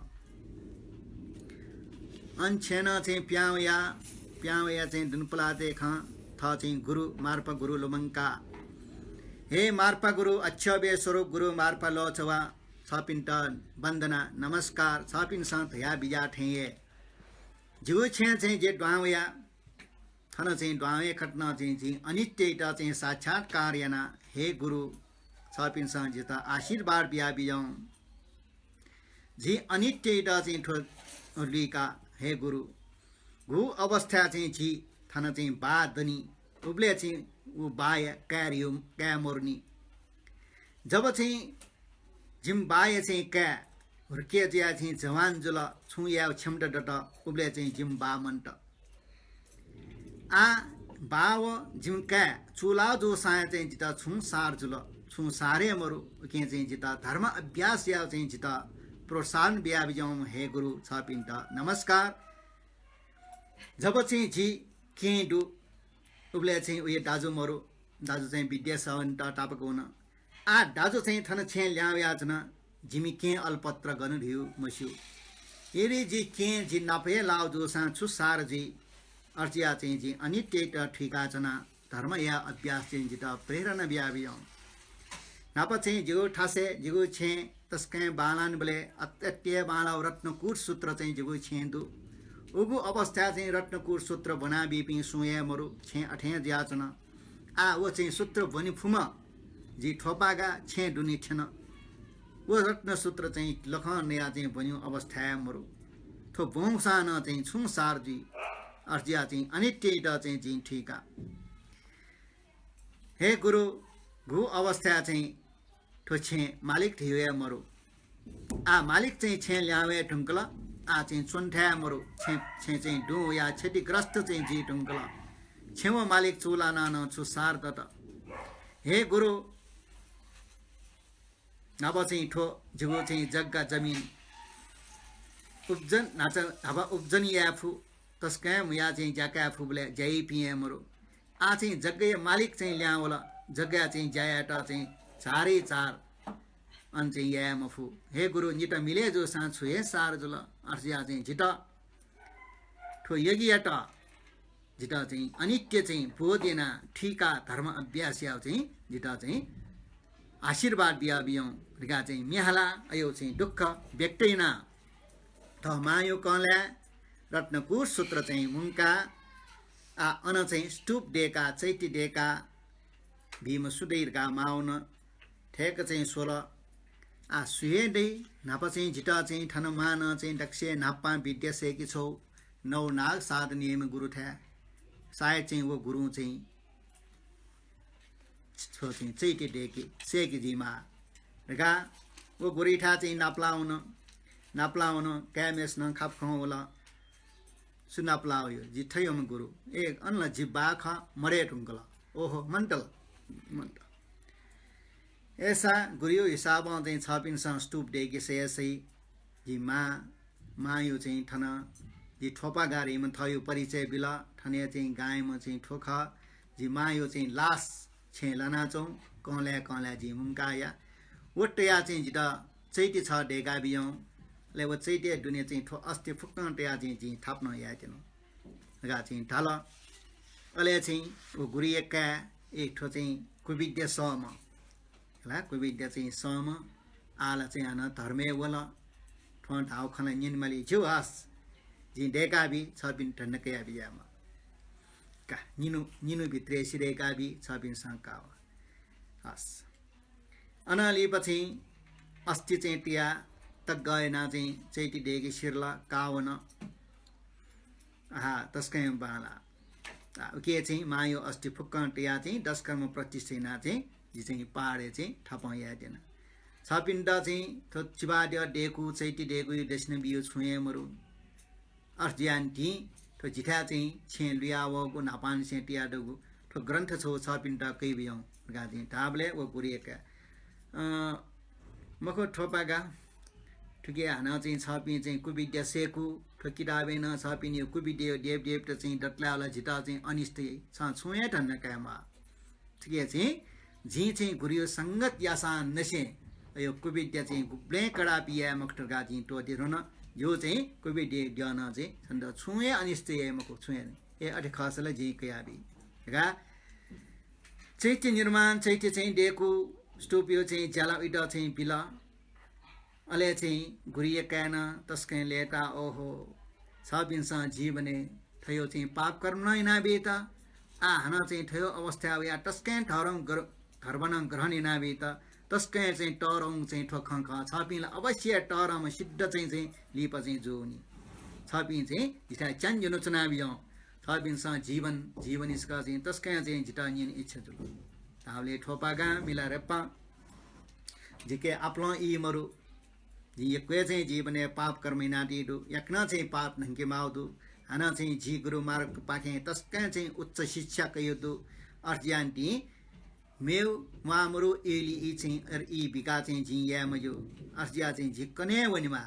[SPEAKER 1] अनछेन चाहिँ प्यावया चाहिँ दुनपलाते ख थ चाहिँ गुरु मार्पा गुरु लोमंका हे मार्पा गुरु अच्छबे स्वरूप गुरु मार्पा लोचवा छपिन्ट वन्दना नमस्कार छपिन संत या बिजा ठेये जिउ छे चाहिँ जे द्वावया थन चाहिँ द्वावे खट्न चाहिँ अनित्यता चाहिँ साक्षात्कार याना हे गुरु छपिन संत जिता आशीर्वाद बिया बिजौ जी अनित्यता चाहिँ ठोलिका हे गुरु गु अवस्था चाहिँ जी थन चाहिँ बादनी उब्ले चाहिँ उ बाय क्यारियम क्यामोर्नी जब चाहिँ जिम बाय चाहिँ क्या हुर्के जिया चाहिँ जवान जुल छुया क्षमता डट उब्ले चाहिँ जिम बा मन्ट आ बाव जिम क्या चुला जो साय चाहिँ जिता छु सार जुल छु सारे मरु के चाहिँ जिता धर्म अभ्यास या चाहिँ जिता प्रोत्साहन बिया बिजाउ हे गुरु छपिन्ट नमस्कार जब चाहिँ जी के डु उब्ले चाहिँ उयो दाजु मरु दाजु चाहिँ विद्या सवन्त टापको हुन आ दाजु चाहिँ थन छे ल्याव्या जना जिमी के अलपत्र गनु धिउ मस्यु एरी जी के जी नापे लाउ जो सा छु सार जी अर्चिया चाहिँ जी अनित्य ठिका जना धर्म या अभ्यास चाहिँ जिता प्रेरणा बिया बिया नाप चाहिँ जिगो ठासे जिगो छे तस्कै बालान बले अत्यत्य बाला रत्नकुट सूत्र चाहिँ जिगो छेन्दु उगु अवस्था चाहिँ रत्नकुट सूत्र बना बिपि सुए मरु छे अठे ज्याचना आ वो चाहिँ सूत्र बनि फुम जी ठोपागा छे दुनी छन वो रत्न सूत्र चाहिँ लखन या चाहिँ बन्यो अवस्था मरु थो वंशा न चाहिँ छु सार जी अर्जिया चाहिँ अनित्यता चाहिँ जी ठिका हे गुरु गु अवस्था चाहिँ ठो छे मालिक थिए मरु आ मालिक चाहिँ छे ल्यावे ढुङ्कल आ चाहिँ चुन्ठ्या मरु छे चाहिँ डु या क्षतिग्रस्त चाहिँ जी ढुङ्कल छेव मालिक चुला न छु सार त हे गुरु नब चाहिँ ठो जिगो चाहिँ जग्गा जमिन उब्जन नाच अब उब्जन याफु तस्कै मुया चाहिँ जाका फुबले जय पिए मरु आ चाहिँ जग्गा मालिक चाहिँ ल्यावला जग्गा चाहिँ जायाटा चाहिँ चारै चार अन चाहिँ या मफु हे गुरु निट मिले जो साँछु हे सार जुल अर्सिया चाहिँ झिट ठो यगियाटा झिट चाहिँ अनित्य चाहिँ बोधेना ठिका धर्म अभ्यास या चाहिँ झिट चाहिँ आशीर्वाद बिया बियौ रिगा चाहिँ मेहला अयो चाहिँ दुःख व्यक्तैना त मायो कल्या रत्नकुट सूत्र चाहिँ मुंका आ अन चाहिँ स्तूप डेका चैती डेका भीम सुदैरका माउन ठेक चाहिँ 16 आ सुहेदै नाप चाहिँ झिटा चाहिँ ठन मान चाहिँ दक्ष्य नाप्पा विद्या सेकी छौ नौ नाग साध नियम गुरु थ्या सायद चाहिँ वो गुरु चाहिँ छो चाहिँ चैती डेकी सेकी जिमा रगा वो गुरीठा चाहिँ नाप्लाउन क्यामेस न खाप होला सुनाप्लायो जिठैम गुरु एक अन्न जिब्बा ख मरे ढुङ्कल ओहो मन्टल ऐसा गुरियो हिसाबमा चाहिँ छपिनसँग स्तूप डेके सही जी मा यो चाहिँ ठन जी ठोपा गाडीमा थयो परिचय बिला ठने चाहिँ गायमा चाहिँ ठोख जी मा यो चाहिँ लास छे लना चौ कौला जी मुंकाया वटया चाहिँ जिटा चैती छ डेगा बियौ ले वो चैते दुने चाहिँ ठो अस्ति फुक्न टया चाहिँ जी थाप्न या तिनो गा चाहिँ ढाल अले चाहिँ वो गुरिएका एक ठो चाहिँ कुविद्य सम ला कुविद्य चाहिँ सम आला चाहिँ आना धर्मे वला ठो ढाउ खना निनमली जुवास जी डेगा बि छबिन ठनकया बियामा का निनु भित्रे सिरेका बि छबिन संकावा हस अनाली पछि अस्ति चाहिँ टिया तक गएना चाहिँ चैती डेगी शिरला कावन आहा तस्कै बाला के चाहिँ मायो अस्ति फुक्कन टिया चाहिँ 10 कर्म प्रतिष्ठिना चाहिँ जी चाहिँ पाडे चाहिँ ठपाया देन छपिन्ड चाहिँ थो चिबाड्य डेकु चैती डेगु देशने बियो छुए मरु अर्जियान्टी थो जिठा चाहिँ छे लियावको नापान से टिया डगु थो ग्रन्थ छौ छपिन्ड कै बियौ गादि ढाबले वो गुरिएका मको ठोपागा ठुके हाना चाहिँ छपि चाहिँ कुविद्या सेकु ठोकिडाबे न छपिन यो कुविद्य देव त चाहिँ डटलाला झिटा चाहिँ अनिष्टै छ छुए ठन्न कामा ठिके चाहिँ जी चाहिँ गुरियो संगत यासान नसे यो कुविद्या चाहिँ गुब्ले कडा पिया मक्टगा चाहिँ टोदि रन यो चाहिँ कुविद्य ज्ञान चाहिँ छन्द छुए अनिष्टै मको छुए ए अठे खासले जी कयाबी गा चैत्य निर्माण चैत्य चाहिँ डेको स्टोपियो चाहिँ ज्याला इडा चाहिँ बिला अले चाहिँ गुरिएका न तस्कै लेटा ओहो छबिनसा जीवने थयो चाहिँ पाप कर्म नैना बेता आ हना चाहिँ थयो अवस्था या तस्कै ठरम घरबन ग्रहण इना बेता तस्कै चाहिँ टरम चाहिँ ठोखङ छपिन अवश्य टरम सिद्ध चाहिँ लिप चाहिँ जोनी छपिन चाहिँ जिता चन जनो चुनावियो छबिनसा जीवन इसका चाहिँ तस्कै चाहिँ जिता निन इच्छा जुल तावले ठोपागा मिला रेपा जिके आपलो ई मरु जी यक्वे चाहिँ जीवने पाप कर्म नादीडु यक्न चाहिँ पाप नंके माउदु हना चाहिँ जी गुरु मार्ग पाखे तस्कै चाहिँ उच्च शिक्षा कयोदु अर्जियान्टी मेउ मामरु एली ई चाहिँ ई बिका चाहिँ जी या मजु अर्जिया चाहिँ जी कने वनिमा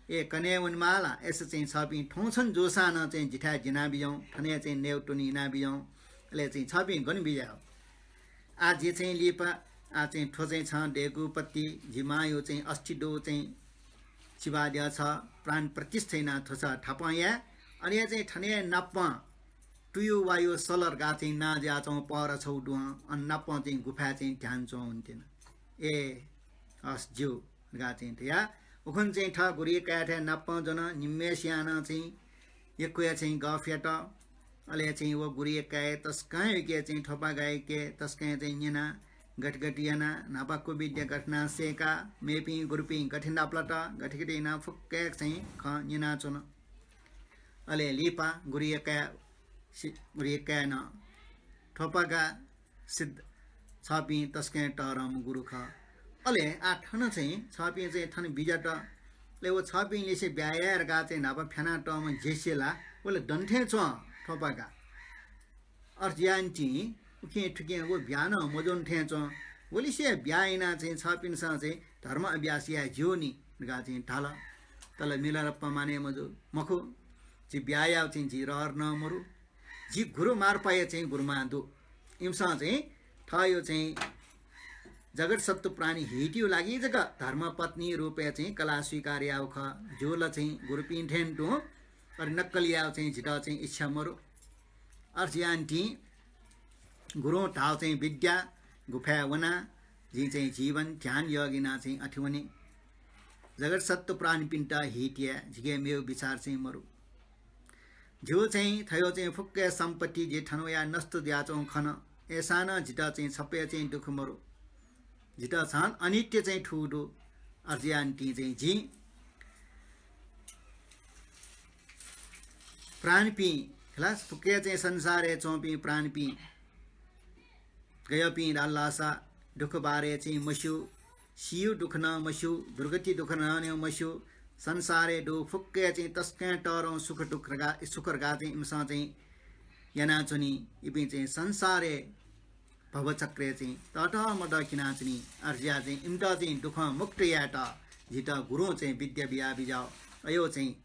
[SPEAKER 1] ए कने वनमाला एस चाहिँ छपि ठौछन जोसान चाहिँ जिठा जिना बियौ ठने चाहिँ नेउटुनी ना बियौ ले चाहिँ छपि गन बिया आ जे चाहिँ लिपा आ चाहिँ ठोजै छ डेगु पत्ती झिमायो चाहिँ अस्टिडो चाहिँ चिबाड्या छ प्राण प्रतिष्ठैना ठोछ ठपाया अनि चाहिँ ठने नप्प टुयु वायो सलर गा चाहिँ ना ज्या चौ पर छौ डु अन नप्प चाहिँ गुफा चाहिँ ध्यान चौ हुन्थेन ए अस ज्यू गा चाहिँ या उखन चाहिँ ठ गुरी काठे नप्प जन निमेसियाना चाहिँ यक्वे चाहिँ गफेट अले चाहिँ वो गुरी काए तस्कै के चाहिँ ठोपा गाए के तस्कै चाहिँ निना गटगटियाना नापाको विद्या घटना सेका मेपी गुरुपी गठिना प्लटा गठगटिना फुक्के चाहिँ ख निना चुन अले लिपा गुरिएका न ठोपागा सिद्ध छपि तस्कै टरम गुरु ख अले आठन चाहिँ छपि चाहिँ थन बिजाट ले वो छपि लेसे ब्यायर गा चाहिँ नापा फेना टम जेसेला बोले दन्थे छ ठोपागा अर्जियान्टी उखे ठुके वो ब्यान मजोन ठेच बोली से ब्याइना चाहिँ छपिनसा चाहिँ धर्म अभ्यासिया ज्योनी गा चाहिँ ढाल तल मिलर माने मजो मखो जी ब्याया चाहिँ जी रहर न मरु जी गुरु मार पाए चाहिँ गुरुमादु इमसा चाहिँ थयो चाहिँ जगत सत्व प्राणी हिटियो लागि जग धर्म पत्नी रूपे चाहिँ कला स्वीकार्या ख जोल चाहिँ गुरुपिन ठेन टु और नक्कलिया चाहिँ झिटा चाहिँ इच्छा मरु अर्जियान्टी गुरु ठाव चाहिँ विद्या गुफा वना जी चाहिँ जीवन ध्यान योगिना चाहिँ अठवनी जगत सत्व प्राणी पिन्टा हिटिया झिगे मेउ विचार चाहिँ मरु जो चाहिँ थयो चाहिँ फुक्के सम्पत्ति जे ठनोया नष्ट द्याचौं खन एसाना झिटा चाहिँ छप्पे चाहिँ दुख मरु झिटा छान अनित्य चाहिँ ठुडो अर्जियान्टी चाहिँ जी प्राण पी खलास फुक्के चाहिँ संसारे चौपी प्राण पी गयपी डालासा दुख बारे चाहिँ मस्यु सियु दुख न मस्यु दुर्गति दुख न मस्यु संसारे दो फुक्के चाहिँ तस्कै टरौं सुख दुख गा चाहिँ इमसा चाहिँ याना चुनी इबी चाहिँ संसारे भवचक्रे चाहिँ तट मद किनाचनी अर्जिया चाहिँ इम्ट चाहिँ दुख मुक्त याट झिट गुरु चाहिँ विद्या बिहा बिजाओ अयो चाहिँ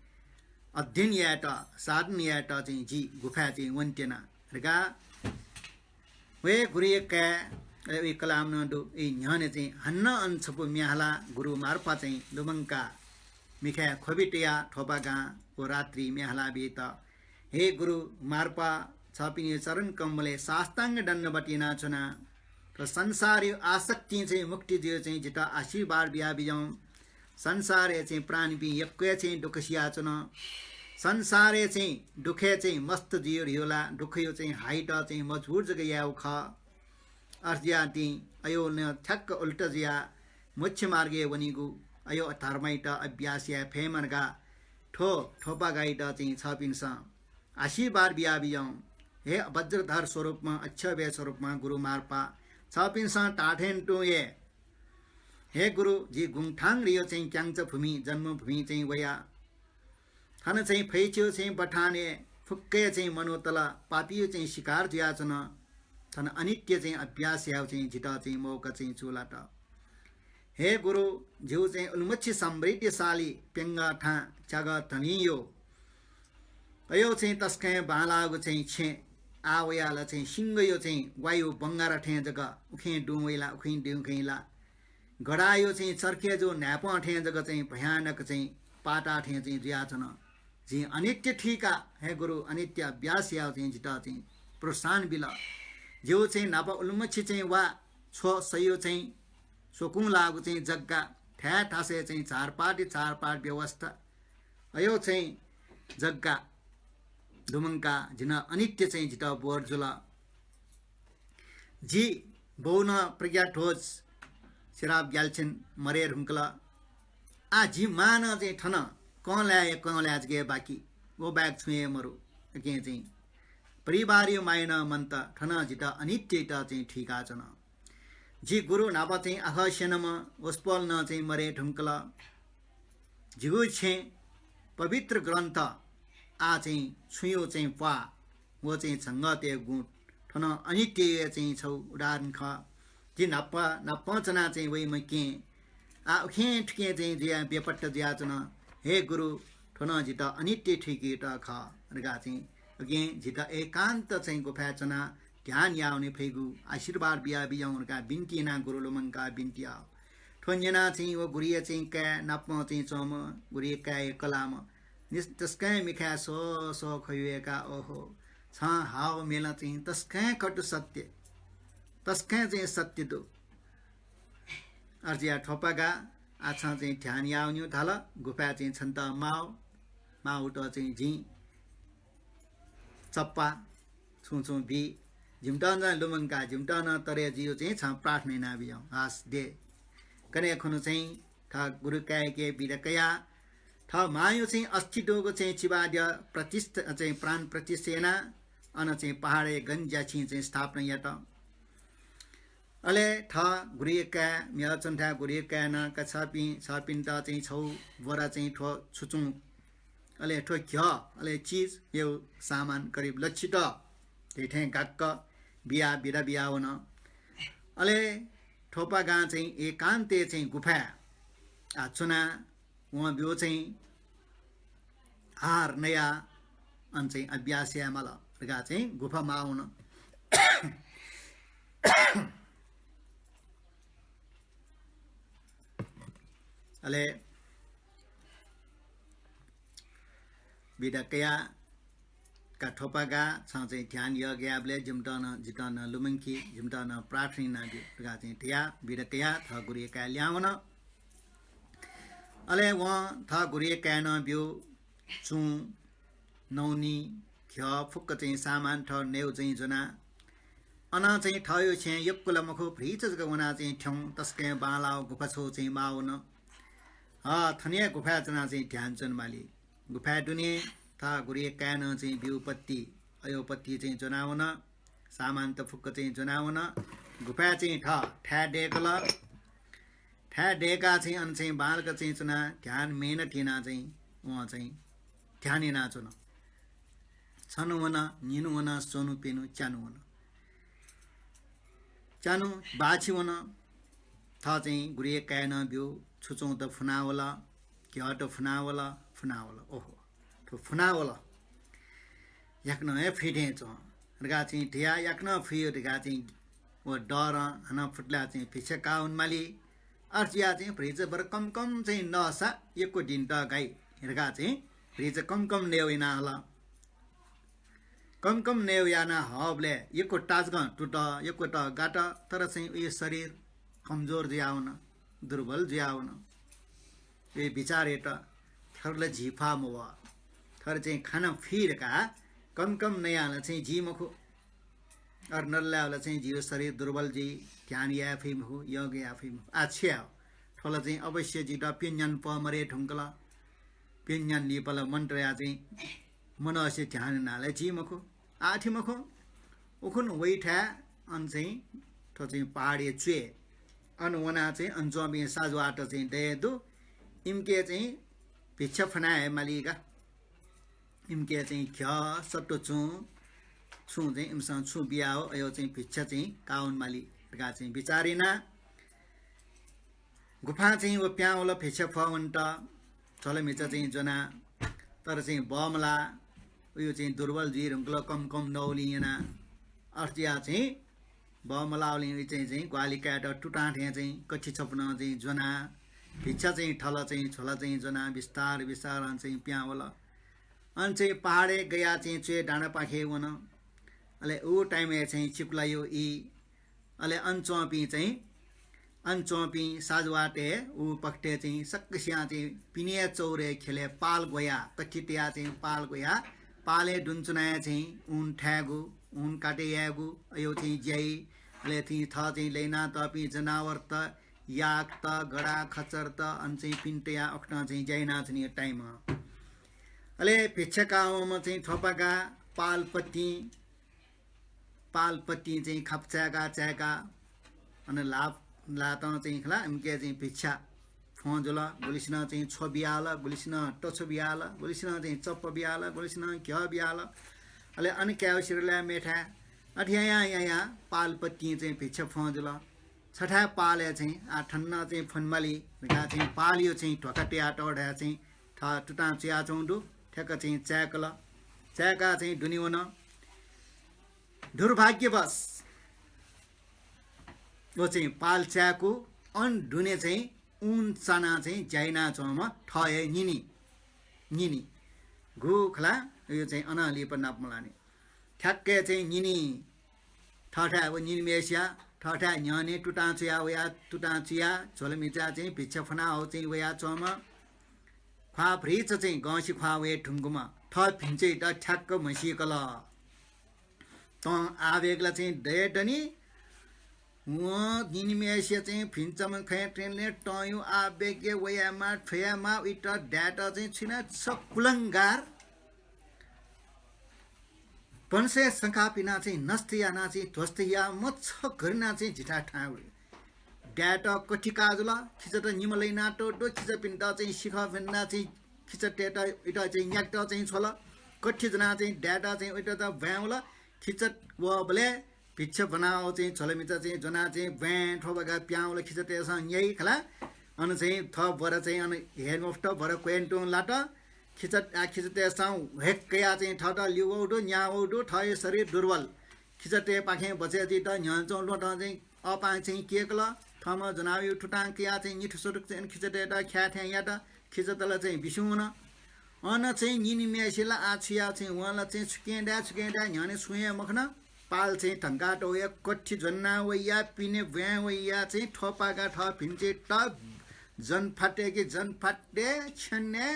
[SPEAKER 1] अध्ययन याट साधन याट चाहिँ जी गुफा चाहिँ वन्टेना रगा वे गुरिएका वे कलाम नडो ए न्याने चाहिँ हन्न अन्छपु म्याहला गुरु मार्पा चाहिँ लुमङ्का मिखा खोबिटिया ठोपागा ओ रात्रि म्याहला बेत हे गुरु मार्पा छपिने चरण कमले साष्टाङ्ग दण्डवटी नाचना र संसारी आसक्ति चाहिँ मुक्ति दियो चाहिँ जिता आशीर्वाद बिहा बिजाउँ संसारे चाहिँ प्राण बि यक्के चाहिँ दुखसिया चुन संसारे चाहिँ दुखे चाहिँ मस्त जियो रियोला दुखयो चाहिँ हाइट चाहिँ मजबुर जग याउ ख अर्जिया ती अयो न ठक्क उल्ट जिया मुख्य मार्गे वनिगु अयो धर्मैट अभ्यासिया फेमनगा ठो ठोपा गाइट चाहिँ छपिन्छ आशीर्वाद बिहा बिजाउँ हे वज्रधर स्वरूपमा अक्षव्य स्वरूपमा गुरु मार्पा छपिन्छ टाठेन टुए हे गुरु जी गुङठाङ रियो चाहिँ क्याङ्च भूमि जन्मभूमि चाहिँ वया थन चाहिँ फैच्यो चाहिँ बठाने फुक्के चाहिँ मनोतल पापियो चाहिँ शिकार ज्याचन थन अनित्य चाहिँ अभ्यास याउ चाहिँ झिटा चाहिँ मौका चाहिँ चुलाट हे गुरु जिउ चाहिँ उन्मुच्छी समृद्धिशाली पेङ्गा ठा च्याग धनियो अयो चाहिँ तस्कै बालागु चाहिँ छे आवयाला चाहिँ सिङ्गयो चाहिँ वायु बङ्गारा ठे जग्गा उखे डुवैला उखे डिउखैला गडायो चाहिँ चर्के जो न्याप ठे जग्गा चाहिँ भयानक चाहिँ पाटा ठे चाहिँ ज्याचन जी अनित्य ठीका हे गुरु अनित्य अभ्यास याउ चाहिँ जिता चाहिँ प्रोत्साहन बिल जो चाहिँ नाप उल्मुच्छी चाहिँ वा छो सयो चाहिँ सोकुङ लागु चाहिँ जग्गा ठ्या ठासे चाहिँ चारपाट व्यवस्था अयो चाहिँ जग्गा दुमङ्का जिन अनित्य चाहिँ जिता बोर्जुला जी बौन प्रज्ञा ठोज सिराब ग्याल्छिन मरेर हुङ्कला आ जी मान चाहिँ ठन कँ गे बाकी वो ब्याग छुए मरु के चाहिँ परिवार मायन मन्त ठन जिता अनित्य चाहिँ ठिका छन जी गुरु नापा चाहिँ आखसेनम ओस्पल न चाहिँ मरे ढुङ्कला जिगु छे पवित्र ग्रन्थ आ चाहिँ छुयो चाहिँ पा वो चाहिँ छङ्गते गुण ठन अनित्य चाहिँ छौ उदाहरण ख जी नपचना चाहिँ वै मके आ उखे ठिके चाहिँ जिया बेपट्ट ज्याचन हे गुरु ठन जिता अनित्य ठिके त ख रगा चाहिँ अगे जिता एकान्त चाहिँ गुफाचना ध्यान याउने फैगु आशीर्वाद बिया बिजाउनका बिन्ती ना गुरु लोमङ्का बिन्ती आओ ठोन्जना चाहिँ वो गुरिया चाहिँ क्या नाप्म चाहिँ चम गुरिया क्या कलाम तस्कै मिखा सो खयुएका ओहो छ हाव मेला चाहिँ तस्कै कटु सत्य तस्कै चाहिँ सत्य दो अर्जिया ठोपागा आछा चाहिँ ध्यान याउन्यो थाल गुफा चाहिँ छन्त माउट चाहिँ झी चप्पा छुछु बि झिम्टन लुमङ्का झिम्टन तरे जियो चाहिँ छ प्रार्थना नाबियौ हास दे कने खनु चाहिँ था गुरु के बिरकया था मायो चाहिँ अस्थिटोको चाहिँ चिवाद्य प्रतिष्ठा चाहिँ प्राण प्रतिष्ठेना अन चाहिँ पहाडे गन्ज्या चाहिँ स्थापना यात अले था गुरिएका म्याचन्ठा गुरिएका न कछापि छपिन्ता चाहिँ छौ बोरा चाहिँ ठो छुचु अले ठो घ्य अले चीज यो सामान करिब लक्षित ठे गाक्क बिया बिरा हुन अले ठोपा गा चाहिँ एकान्ते चाहिँ गुफा आचुना वहाँ बियो चाहिँ हार नया अन चाहिँ अभ्यासिया मला गा चाहिँ गुफा माउन अले बिडकया का ठोपागा छ चाहिँ ध्यान यज्ञले जिम्टन जितन लुमङ्की जिम्टन प्रार्थना गा चाहिँ टिया बिडकया थ गुरिएका ल्याउन अले वहाँ थ गुरिएका न बिउ चु नौनी घ्य फुक्क चाहिँ सामान ठ नेउ चाहिँ जना अन चाहिँ ठयो छे यक्कुल मखो भ्रिच गवना चाहिँ ठ्यौ तस्के बालाउ गुफा छौ चाहिँ माउन थनिया गुफा जना चाहिँ ध्यान चन माली गुफा दुने था गुरिए कान चाहिँ बिउपत्ति अयोपत्ति चाहिँ जनाउन सामान त फुक्क चाहिँ जनाउन गुफा चाहिँ ठ्या डेकल ठ्या डेका चाहिँ अन चाहिँ बालक चाहिँ चुना ध्यान मेन ठिना चाहिँ उहाँ चाहिँ ध्यान नाचुन छनु हुन निनु हुन सोनु पेनु च्यानु हुन चानु बाछी वन थ चाहिँ गुरिए कायन बिउ छुचौँ त फुनावला क्या त फुनावला फुनावला ओहो तो फुनावला याक्न है फिटे छ रगा चाहिँ ढिया याक्न फियो रगा चाहिँ वो डर हन फुट्ला चाहिँ फिसे काउन माली अर्चिया चाहिँ फ्रिज बर कम कम चाहिँ नसा एको दिन त गाई रगा चाहिँ फ्रिज कम कम नेउना होला कम कम नेउयाना हबले एको टाजग टुट एको त गाट तर चाहिँ उयो शरीर कमजोर ज्याउन दुर्बल ज्याउन ये विचार एटा थरले झिफा मवा थर चाहिँ खाना फिरका कम कम नयाला चाहिँ जी मखो और नल्लाला चाहिँ जीव शरीर दुर्बल जी ध्यान या फिम हो योग या फिम आछ्या थोला चाहिँ अवश्य जी ड पिन्यन प मरे ठुंकला पिन्यन लिपल मन्त्र या चाहिँ मनसे ध्यान नाले जी मखो आठी मखो उखुन वैठा अन चाहिँ थो चाहिँ पहाडी चे अन वना चाहिँ अन्जमी साजुआट चाहिँ देदु इम्के चाहिँ भिक्षा फनाए मालिका इम्के चाहिँ ख्या सट्टो छु चाहिँ इमसँग छु बिहा हो यो चाहिँ भिक्षा चाहिँ काउन माली गा चाहिँ विचारिना गुफा चाहिँ वो प्याउला भिक्षा फवन्ट चले मिचा चाहिँ जना तर चाहिँ बमला उयो चाहिँ दुर्बल जी रुङ्कल कम कम नौलिएना अर्चिया चाहिँ बमलाउली चाहिँ ग्वाली काट टुटाठ्या चाहिँ कच्ची छप्न चाहिँ जना भिक्षा चाहिँ ठल चाहिँ छोला चाहिँ जना बिस्तार बिस्तार चाहिँ प्यावला अन चाहिँ पहाडे गया चाहिँ चे डाँडा पाखे वन अले ऊ टाइममा चाहिँ चिप्लायो इ अले अनचोपी साजवाटे ऊ पक्टे चाहिँ सक्सिया चाहिँ पिनिया चौरे खेले पाल गया कच्चिटिया चाहिँ पाल गया पाले डुन्चुनाया चाहिँ उन ठ्यागु उन काटे यागु यो चाहिँ ज्याइ अले चाहिँ थ चाहिँ लेना तपी जनावर त याक त गडा खचर त अन चाहिँ पिन्टया अक्टा चाहिँ ज्याइना चाहिँ टाइम अले भिक्षकामा चाहिँ थोपाका पालपट्टी चाहिँ खप्च्याका च्याका अनि लात चाहिँ खला इम्के चाहिँ भिक्षा फोजुला गुलिसिन चाहिँ छोबियाला गुलिसिन टछोबियाला गुलिसिन चाहिँ चप्प बियाला गुलिसिन घ्या बियाला अले अनि क्याउसिरला मेठा अठिया यहाँ पालपट्टी चाहिँ भिक्षा फोजुला छठा पाले चाहिँ आठन्ना चाहिँ फनमाली गा चाहिँ पालियो चाहिँ ढोकाटिया टोडा चाहिँ टुटा चिया चौँडु ठ्याक्क चाहिँ च्याकला च्याका चाहिँ डुनिवन दुर्भाग्यवश वो चाहिँ पाल च्याको अन डुने चाहिँ उन चना चाहिँ ज्याइना चौमा ठए निनी गुखला यो चाहिँ अनली पर नापमलाने ठ्याक्कै चाहिँ निनी ठठा अब निमेसिया ठठा न्याने टुटा चिया वया टुटा चिया झोलमिचा चाहिँ भिक्षा फना हो चाहिँ वया चौमा ख्वा फ्रिच चाहिँ गसी ख्वा वे ठुङ्गुमा ठ भिन्चै त ठ्याक्क मसिकल त आवेगला चाहिँ डेटनी निमेसिया चाहिँ फिन्चमा खै ट्रेनले टयो आवेगे वयामा ठयामा इट ड्याटा चाहिँ छिना सकुलंगार पनसे संकापिना चाहिँ नस्तियाना चाहिँ ध्वस्तिया मच्छ घरना चाहिँ झिठा ठाउँ ड्याटा कठी काजुला खिचट निमलैना टोटो खिच पिन्टा चाहिँ सिख भेन्ना चाहिँ खिच टेटा इटा चाहिँ न्याक्टा चाहिँ छोला कठी जना चाहिँ ड्याटा चाहिँ उइटा त भ्याउला खिचट वबले भिक्षा बनाओ चाहिँ छोलमिचा चाहिँ जना चाहिँ भ्याँ ठोबगा प्याउला खिच टेसँग यही खला अनि चाहिँ थप भएर चाहिँ अनि हेड अफ टप भएर क्वेन्टोन लाट खिचटे साउ हेक्कया चाहिँ ठट लिउडो न्याउडो ठय शरीर दुर्बल खिचटे पाखे बचेती त न्याचौ लोट चाहिँ अपा चाहिँ केकल थम जनायो ठुटाङ किया चाहिँ निठो सुरुक चाहिँ खिचटे त ख्याथ्या या त खिचतला चाहिँ बिसुन अन चाहिँ निनी मेसिला आछिया चाहिँ वला चाहिँ छुकेंडा न्याने छुए मखन पाल चाहिँ ढंगा टोया कठी जन्ना वया पिने भ्या वया चाहिँ ठोपाका ठ भिन्चे त जन फाटे कि जन फाटे छन्ने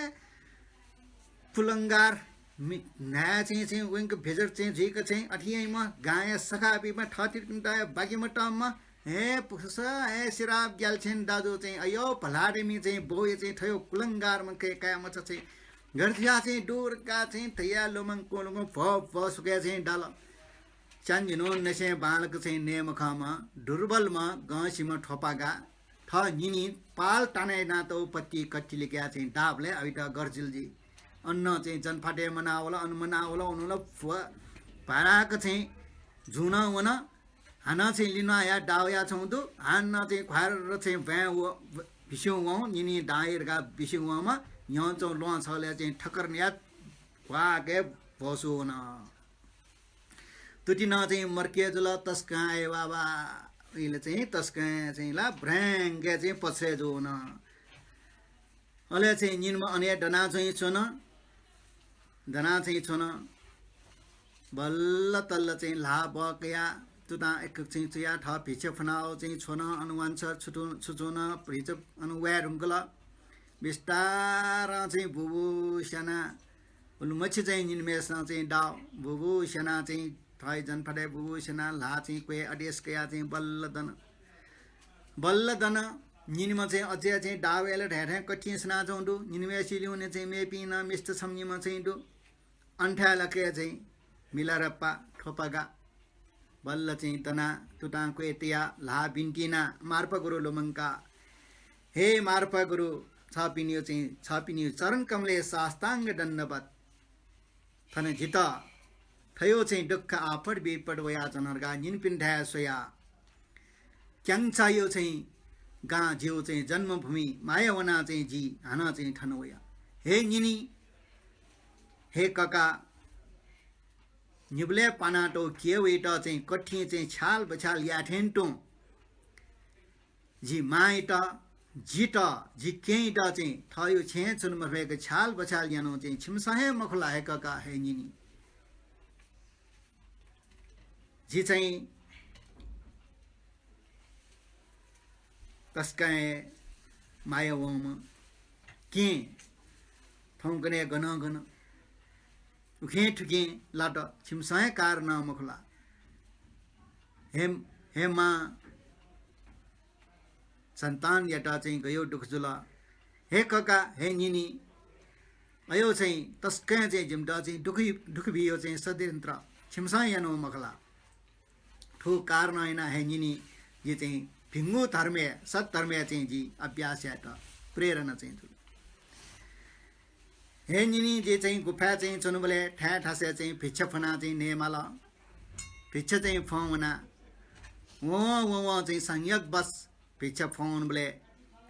[SPEAKER 1] फुलंगार नया चाहिँ उनको भेजर चाहिँ झिक चाहिँ अठियामा गाय सखापीमा ठटिटा बाँकीमा टममा हे पुस हे सिराब ग्यालछेन दाजु चाहिँ अयो भलाडेमी चाहिँ बोए चाहिँ थयो कुलंगारमा के कायमा चाहिँ गर्थिया चाहिँ डोरका चाहिँ थया लोमङ कोलङो भ सुके चाहिँ डाल चान्जिनो नसे बालक चाहिँ नेमखमा दुर्बलमा गसीमा ठोपागा ठ निनी पाल टाने नातो पत्ती कट्टीले क्या चाहिँ डाबले अइटा गर्जिलजी अन्न चाहिँ जनफाटे मनावला अन मनावला उनला भाराको चाहिँ झुन वन हाना चाहिँ लिन आया डाउया छौँदो हान्न चाहिँ खुवाएर चाहिँ भ्याँ भिस्यौँ निनी डाइरका भिस्यौँमा यहाँ चाहिँ लुवा छले चाहिँ ठक्कर याद खुवाके भसो न तुटी न चाहिँ मर्के जुल तस्का आयो बाबा अहिले चाहिँ तस्का चाहिँ ला भ्र्याङ्गे चाहिँ पछ्रे जो न अहिले चाहिँ निनमा अनि डना चाहिँ छोन डना चाहिँ छोन बल्ल तल्ल चाहिँ ला बकया तुता एक चाहिँ चिया ठ भिचे फनाओ चाहिँ छोन अनुवान छ छुचुन भिच अनुवार हुङ्गल बिस्तारा चाहिँ बुबु साना मच्छी चाहिँ निमेसना चाहिँ डाउ बुबु साना चाहिँ थै जन फटे बुबु साना ला चाहिँ क्वे अडेस कया चाहिँ बल्ल दन निनमा चाहिँ अझै चाहिँ डावेल ढ्याढ्या कठिन स्ना जाउँदो निनमे सिलिउने चाहिँ मेपिन मिष्ट सम्निमा चाहिँ दो अन्ठ्यालके चाहिँ मिलारप्पा ठोपागा बल्ल चाहिँ तना तुताको एतिया ला बिन्टिना मार्प गुरु लोमङ्का हे मार्प गुरु छपिनियो चाहिँ छपिनियो चरण कमले साष्टाङ्ग दण्डवत थन जित थयो चाहिँ दुःख आपड विपड वया जनरगा निनपिन्ठा सोया क्याङचायो चाहिँ गा जिउ चाहिँ जन्मभूमि मायावना चाहिँ जी हाना चाहिँ ठनवया हे निनी हे कका निबले पानाटो के वेटा चाहिँ कठी चाहिँ छाल बछाल याठेन्टो जी माइटा जिटा जी केइटा चाहिँ थयो छे चुनमा भएको छाल बछाल यानो चाहिँ छिमसाहे मखला हे कका हे निनी जी चाहिँ कसकाए मायावम के थौकने गन गन उखे ठुके लाट छिमसाए कार न मखला हेमा सन्तान यटा चाहिँ गयो दुखजुला हे कका हे निनी अयो चाहिँ तस्कै चाहिँ जिम्टा चाहिँ दुख बियो चाहिँ सदिन्त्र छिमसाए यानो मखला ठु कार नैना हे निनी ये चाहिँ भिङ्गु धर्मे सत धर्मे चाहिँ जी अभ्यास याट प्रेरणा चाहिँ हे निनी जे चाहिँ गुफा चाहिँ चुनुबले ठ्या ठासे चाहिँ भिच्छ फना चाहिँ नेमाला भिच्छ चाहिँ फौना वो चाहिँ संयोग बस भिच्छ फौन बोले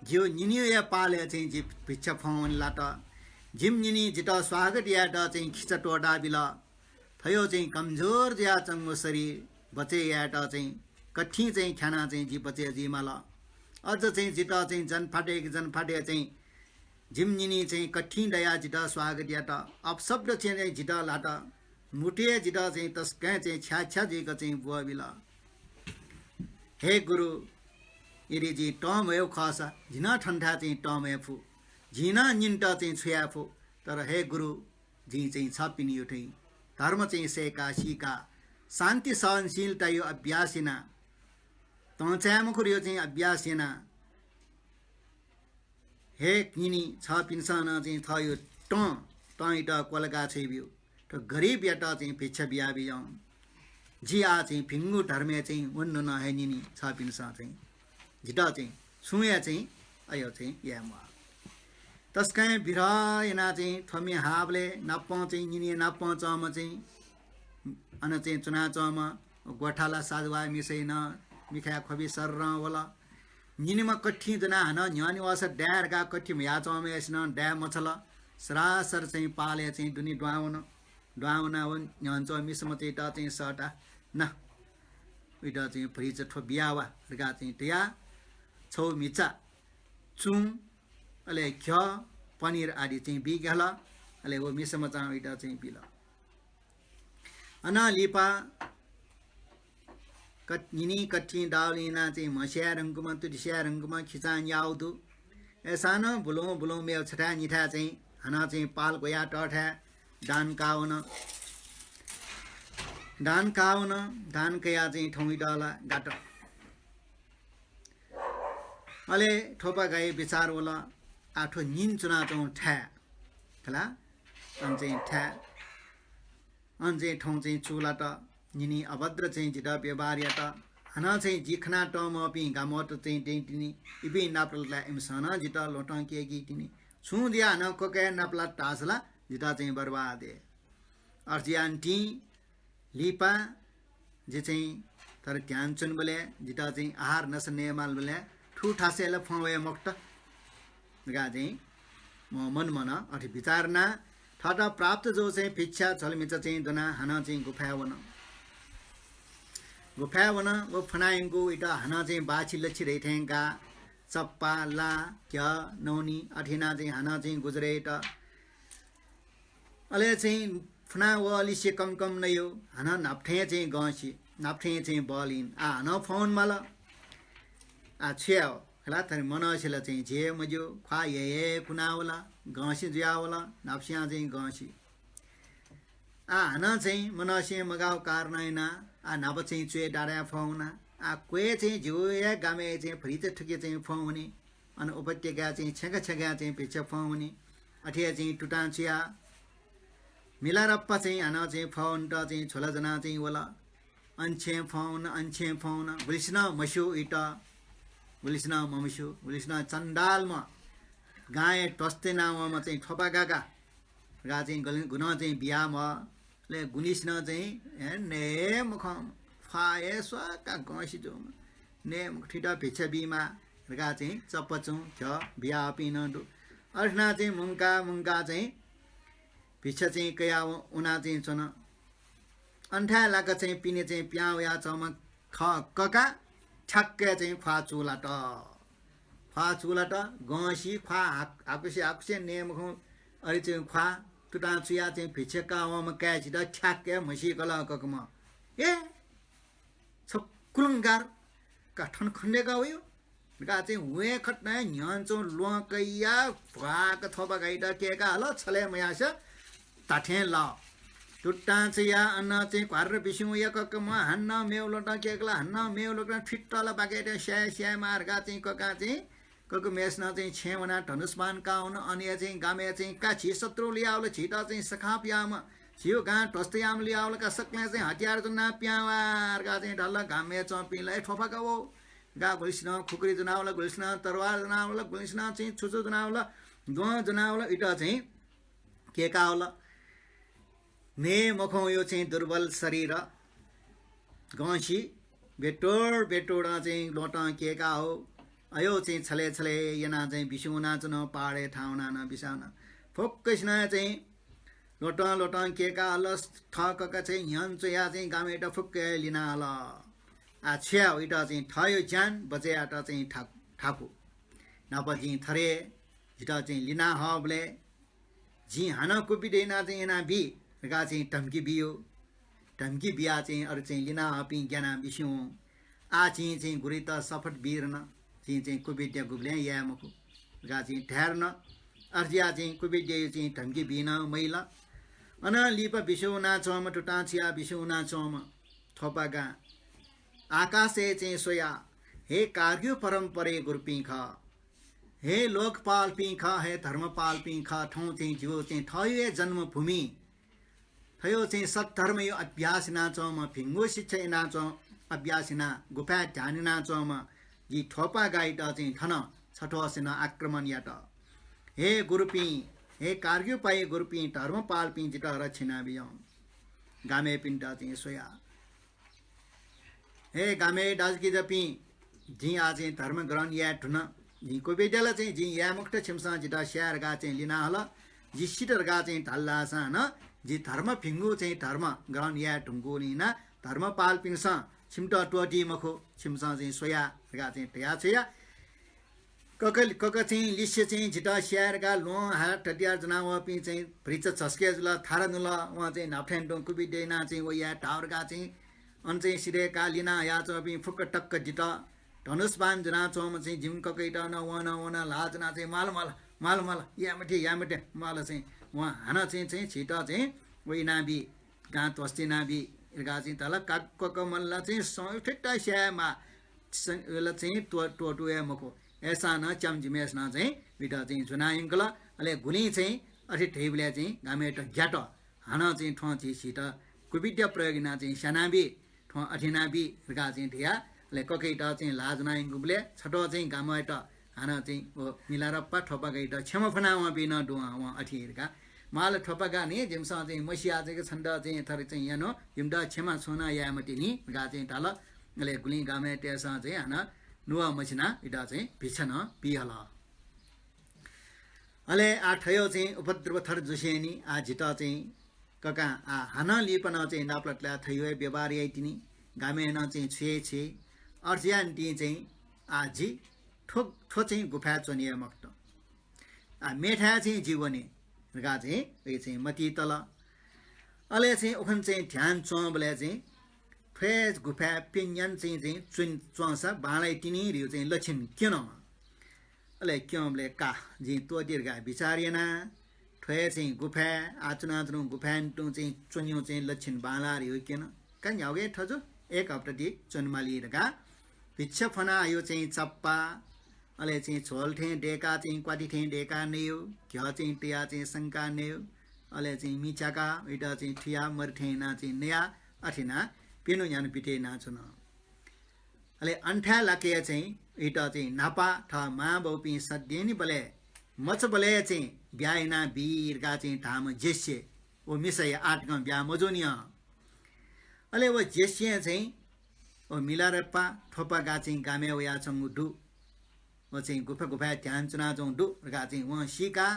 [SPEAKER 1] जियो निनी या पाले चाहिँ जी भिच्छ फौन लाट जिम निनी जित स्वागत याट चाहिँ खिच टोडा बिल थयो चाहिँ कमजोर ज्या चङ्गो शरीर बचे याट चाहिँ कठी चाहिँ खाना चाहिँ जी बचे जी माला अझ चाहिँ जित चाहिँ जन फाटे चाहिँ जिमनिनी चाहिँ कठिन दया जिता स्वागत यात अपशब्द चाहिँ जिता लाटा मुटे जिता चाहिँ तस्कै चाहिँ छ्या जिका चाहिँ बुवा बिला हे गुरु यदि जी टम हो खसा झिना ठन्डा चाहिँ टम एफु झिना निन्टा चाहिँ छुयाफु तर हे गुरु जी चाहिँ छपिनी उठै धर्म चाहिँ सेका सिका शान्ति सहनशीलता यो अभ्यासिना तचामुखुर यो चाहिँ अभ्यासिना हे किनी छ पिन्सन चाहिँ थयो टइट कोलगा छैबियो त गरिब याटा चाहिँ भिच्छ बिया बियाउ जिया चाहिँ फिङ्गु धर्मे चाहिँ वन्नु न हे निनी छ पिन्स चाहिँ झिटा चाहिँ सुया चाहिँ अयो चाहिँ यामा तस्कै बिरायना चाहिँ थमी हाबले नप चाहिँ निनी नप चम चाहिँ अन चाहिँ चुना चम गोठाला साजवा मिसैन मिखा खबी सर्र वला निनीमा कठी जना हन न्यानी वास ड्यार गा कठी या चमे यसन ड्या मछला सरासर चाहिँ पाले चाहिँ दुनी ड्वाउना वन न्यान्छ मिसम चाहिँ टा चाहिँ सटा न उइटा चाहिँ फ्रिज ठो बियावा रगा चाहिँ तया छौ मिचा चुङ अले ख्य पनिर आदि चाहिँ बिगला अले वो मिसम चाहिँ उइटा चाहिँ बिला अना लिपा निनी कठी डालिना चाहिँ मस्या रङ्गमा तुदिस्या रङ्गमा खिचान याउदु एसानो बुलो मेउ छठा निठा चाहिँ हना चाहिँ पाल गोया टठा दान काउन दान कया चाहिँ ठौइ डाला गाट अले ठोपा गए विचार होला आठो निन चुना चाहिँ ठ्या खला अन चाहिँ ठ्या अन चाहिँ ठौ चाहिँ चुला त निनी अभद्र चाहिँ जिटा व्यवहार या त हना चाहिँ जिखना टम अपि गामत चाहिँ टेन्टिनी इबे नापला एमसना जिटा लोटं के गिटिनी छु दिया न कोके नापला टासला जिटा चाहिँ बर्बाद अर्जियान्टी लिपा जे चाहिँ तर ध्यान चुन बोले जिता चाहिँ आहार नसन्ने माल बोले ठु ठासेला फवे मक्त गा चाहिँ म मन मन अथि विचारना ठट प्राप्त जो चाहिँ भिक्षा चलमिच चाहिँ दना हाना चाहिँ गुफावन वो फनाइंगु इटा हाना चाहिँ बाछि लछि रहिथेंगा चप्पा ला क्या नौनी अठिना चाहिँ हाना चाहिँ गुजरेट अले चाहिँ फना वो अलिसे कम कम नयो हाना नाप्ठे चाहिँ गसी नाप्ठे चाहिँ बलिन आ न फोन माला आ छ्याओ खला थर मनसिला चाहिँ जे मजो खा ये कुनावला गसी ज्यावला नाप्स्या चाहिँ गसी आ हाना चाहिँ मनसे मगाव कारनाइना आ नाप चाहिँ चुए डाडा फाउना आ क्वे चाहिँ जिउ या गामे चाहिँ फ्रिज ठुके चाहिँ फाउने अनि उपत्यका चाहिँ छेगा चाहिँ पिछ फाउने अठिया चाहिँ टुटाचिया मिलारप्पा चाहिँ हाना चाहिँ फाउन त चाहिँ छोला जना चाहिँ वला अंछे फाउन बुलिस्ना मसु इटा बुलिस्ना ममसु बुलिस्ना चण्डालमा गाए टस्ते नाममा चाहिँ ठोपा गागा गा चाहिँ गुना चाहिँ बिहामा ले गुनिस्न चाहिँ ने मुख फाए स्वाका गसी जो ने ठिटा भिछ बिमा गा चाहिँ चप्पचौ छ बिहा पिन दु अर्ना चाहिँ मुंगा चाहिँ भिछ चाहिँ कया उना चाहिँ छन अन्ठा लाग चाहिँ पिने चाहिँ प्याउ या चम ख कका ठक्के चाहिँ खा चुला त गसी खा आकुसे ने मुख अरि चाहिँ खा टुटा चुया चाहिँ भिछका वम क्याच द ठ्याक्के मसी कला ककमा ए छकुलंगार काठन खण्डे गायो गा चाहिँ वे खट्ना न्यान्चो लोकैया फाक थोबा गाइदा केका हल छले मयास ताठे ला टुटा चुया अन्न चाहिँ क्वार बिसु या ककमा हन्न मेउलोटा केकला हन्न मेउलोटा फिट्टला बाकेटे स्या मार गा चाहिँ कका चाहिँ कको मेसना चाहिँ छेवना धनुष्मान काउन अनि चाहिँ गामे चाहिँ काछि शत्रु लियाउल छिटा चाहिँ सखापियाम छियो गा टस्तेयाम लियाउल का सकले चाहिँ हतियार जुना प्यावार गा चाहिँ ढल्ला गामे चपिलाई ठोफा गाओ गा गुलिस्ना खुकुरी जनाउल गुलिस्ना तरवार जनाउल गुलिस्ना चाहिँ छुचु जनाउल दो जनाउल इटा चाहिँ के काउल ने मखौ यो चाहिँ दुर्बल शरीर गसी बेटोडा चाहिँ लोटा के का हो अयो चाहिँ छले यना चाहिँ बिसुना चन पाडे ठाउना न बिसाउन फोकसना चाहिँ लोटा के का अलस ठकका चाहिँ हन्छ या चाहिँ गामेटा फुक्के लिना ल आ छ्या इटा चाहिँ ठयो ज्यान बजेआट चाहिँ ठाकु नपजी थरे जिटा चाहिँ लिना हबले जी हाना कुपिदेना चाहिँ एना बि गा चाहिँ धम्की बिया चाहिँ अरु चाहिँ लिना हपि ज्ञाना बिस्यु आ चाहिँ गुरी त सफट बिर्न चाहिँ कुबिद्या गुब्ले या मको गा चाहिँ ठहरन अर्जिया चाहिँ कुबिद्या चाहिँ धम्की बिन मैला अन लिप बिसुना चम टुटाचिया बिसुना चम थोपागा आकाशे चाहिँ सोया हे कार्य परम्परे गुरपिख हे लोकपाल पिख हे धर्मपाल पिख ठौ चाहिँ जिउ चाहिँ थयो जन्मभूमि थयो चाहिँ सत्धर्म यो अभ्यास नाचम फिङ्गो शिक्षा नाचम अभ्यासिना गुफा ध्यान नाचम जी ठोपा गाइट चाहिँ थन छठोसिन आक्रमण याट हे गुरुपी हे कार्य पाए गुरुपी धर्मपाल पि जित रक्षिना बियम गामे पिन्टा चाहिँ सोया हे गामे डाजकी जपी जी आ चाहिँ धर्म ग्रहण या ठुन जी कोबेडला चाहिँ जी या मुक्त छिमसा जिता स्यार गा चाहिँ लिना हल जी सिटर गा चाहिँ ढल्ला सा न जी धर्म फिङ्गु चाहिँ धर्म ग्रहण या ढुङ्गु लिना धर्मपाल पिंसा छिमटा टोटी मखो छिमसा चाहिँ सोया गा चाहिँ टया छया कक चाहिँ लिस्य चाहिँ झिटा स्यारगा लो हात टटियार जनाव पि चाहिँ फ्रिच छस्के जुल थारा नुल वहाँ चाहिँ नाप्ठेन डों कुबिडेना चाहिँ वो या टावरगा चाहिँ अन चाहिँ सिरेका लिना या चपि फुक्क टक्क जिटा धनुष्बान जना चोम चाहिँ जिम ककैटा न वन लाजना चाहिँ माल यामटे माल चाहिँ वहाँ हाना चाहिँ छिटा चाहिँ वही नाबी गाँत वस्ती नाबी गा चाहिँ तल काक मल्ला चाहिँ ठिट्टा स्यामा चाहिँ टोटुए मको ऐसा न चमजिमेस न चाहिँ बिटा चाहिँ जुनाइङ्कल अले गुनी चाहिँ अठि ठेबले चाहिँ गामेट ज्याट हाना चाहिँ ठो चाहिँ सिट कुबिड्या प्रयोगना चाहिँ सनाबी ठो अठिनाबी गा चाहिँ ठिया अले ककैटा चाहिँ लाजनाइङ्गुबले छटो चाहिँ गामेट हाना चाहिँ ओ मिलारप्पा ठोपा गइट क्षमा फनावा बिन डुवा वा अठिरका माल ठोपा गा नि जिमसा चाहिँ मसिया चाहिँ छन्द चाहिँ थर चाहिँ यानो जिमदा क्षमा छोना यामति नि गा चाहिँ ताल अले गुली गामे टेसा चाहिँ हाना नुवा मसिना इटा चाहिँ भिछन पिहला अले आ ठयो चाहिँ उपद्रव थर जुसेनी आ झिटा चाहिँ कका आ हाना लिपन चाहिँ नाप्लटला थयो व्यवहार याइतिनी गामे न चाहिँ छे अर्जियान टी चाहिँ आ जी ठोक ठो चाहिँ गुफा चोनिया मक्त आ मेठा चाहिँ जीवने गा चाहिँ ए चाहिँ मती तल अले चाहिँ उखन चाहिँ ध्यान चोबले चाहिँ फेज गुफा पिन्यन चाहिँ चुन चोसा बाँडै तिनी रिउ चाहिँ लक्षण किन अले क्योंले का जी तो दीर्घ विचारिएना ठे चाहिँ गुफा आचुनाचुनु गुफा टु चाहिँ चुन्यौ चाहिँ लक्षण बाँला रिउ किन कन यागे ठजु एक हप्ता दि चुनमाली रगा पिच्छ फना आयो चाहिँ चप्पा अले चाहिँ छोल्थे डेका चाहिँ क्वाटिथे डेका नेउ घ्य चाहिँ टिया चाहिँ शंका नेउ अले चाहिँ मिचाका इटा चाहिँ ठिया मरथेना चाहिँ नया अठिना पिनु यान पिटे नाचुन अले अन्ठा लाके चाहिँ इटा चाहिँ नापा ठ मा बौपी सद्यनी बले मच बले चाहिँ ब्याइना बीरगा चाहिँ धाम जेस्य ओ मिसय आटगा ब्या मजोनिया अले वो जेस्य चाहिँ ओ मिलारप्पा ठोपा गा चाहिँ गामे वया चंगुडु वो चाहिँ गुफा गुफा ध्यान चुना जोंडु गा चाहिँ व शिका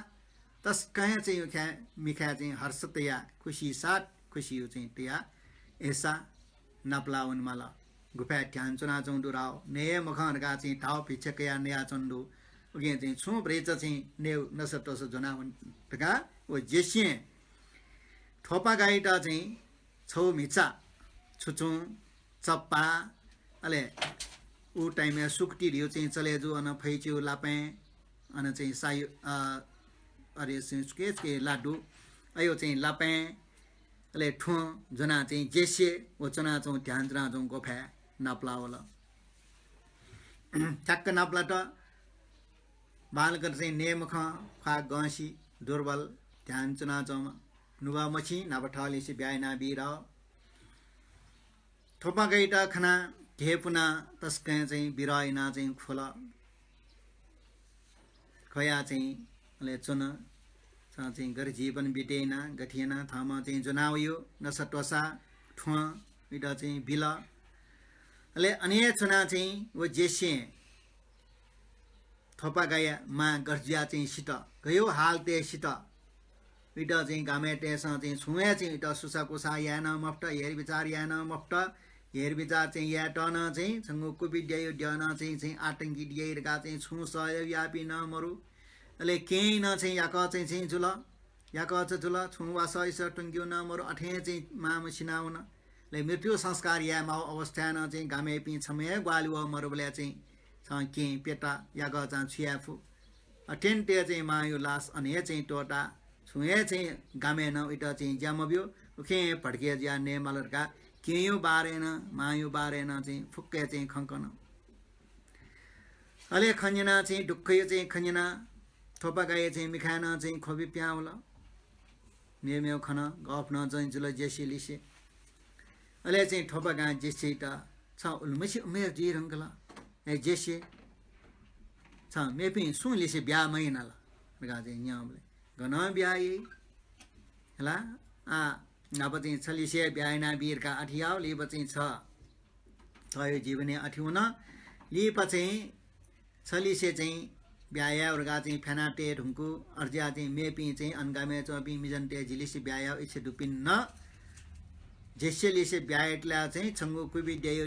[SPEAKER 1] तस्कय चाहिँ ख्या मिखा चाहिँ हर्षतया खुशी साथ खुशी चाहिँ तिया ऐसा नपलावन माला गुफा ध्यान चुना जोंडु राव ने मखन गा चाहिँ ठाव पिछकया नया चंडु उगे चाहिँ छु ब्रेच चाहिँ ने नसटस जनावन तका वो जेस्य ठोपा गाइटा चाहिँ छौ मिचा छुचु चप्पा अले उ टाइम में सुक्ति रियो चाहिँ चले जो अन फैच्यु लापे अन चाहिँ सायु अरे स्केच के लाडू अयो चाहिँ लापे अले ठु जना चाहिँ जेसे ओ चना चौ ध्यान जना चौ गोफा नाप्लावल चक्क नाप्ला त बालकर चाहिँ नेम खा गसी दुर्बल ध्यान चुना चौ नुवा मछि नापठाली से ब्याइना बिरा थोपा गइटा खना घेपुना तस्कै चाहिँ बिराइना चाहिँ खोला खया चाहिँ ले चुन चाहिँ गर जीवन बितेना गठिएना थामा चाहिँ जनावयो नसटोसा ठुवा इटा चाहिँ बिला ले अने चुना चाहिँ वो जेसे थोपा गया मा गर्जिया चाहिँ सित गयो हाल ते सित इटा चाहिँ गामे तेसा चाहिँ छुया चाहिँ इटा सुसा कुसा यान मफ्ट हेर विचार यान मफ्ट हेर विचार चाहिँ या टन चाहिँ सँगो कुबिड्यायो ड्यान चाहिँ आतंकी दिएरका चाहिँ छु सहयोग यापी न मरु अले केही न चाहिँ याक चाहिँ जुल याक जुल छु वास इस टंग्यु न मरु अठे चाहिँ माम सिनाउन ले मृत्यु संस्कार या माउ अवस्था न चाहिँ गामे पि छमे ग्वालु मरुबले चाहिँ छ के पेटा याक चाहिँ छियाफु अटेन्टे चाहिँ मायु लास अने चाहिँ टोटा छुए चाहिँ गामे न इटा चाहिँ ज्यामब्यो उखे पड्के ज्या ने मलरका केयु बारेन मायु बारेन चाहिँ फुक्के चाहिँ खंकन अले खन्जना चाहिँ दुःखै चाहिँ खन्जना थोपा गाए चाहिँ मिखाना चाहिँ खोबी प्याउल मेमेउ खन गफ न चाहिँ जुल जेसी लिसे अले चाहिँ थोपा गा जेसी त छ उल्मसी उमेर जी रंगला ए जेसी छ मेपि सुन लिसे ब्या महिना ला गा चाहिँ न्यामले गन ब्याई हला आ अब चाहिँ छलिसे ब्याइना वीरका अठियाउ लिप चाहिँ छ थयो जीवने अठिउन लिप चाहिँ छलिसे चाहिँ ब्याया उर्गा चाहिँ फेनाटे ढुङ्कु अर्जिया चाहिँ मेपी चाहिँ अनगामे चपी मिजन्टे झिलिसे ब्याया इसे दुपिन न जेसेलिसे ब्यायटला चाहिँ छंगु कुबी डेयो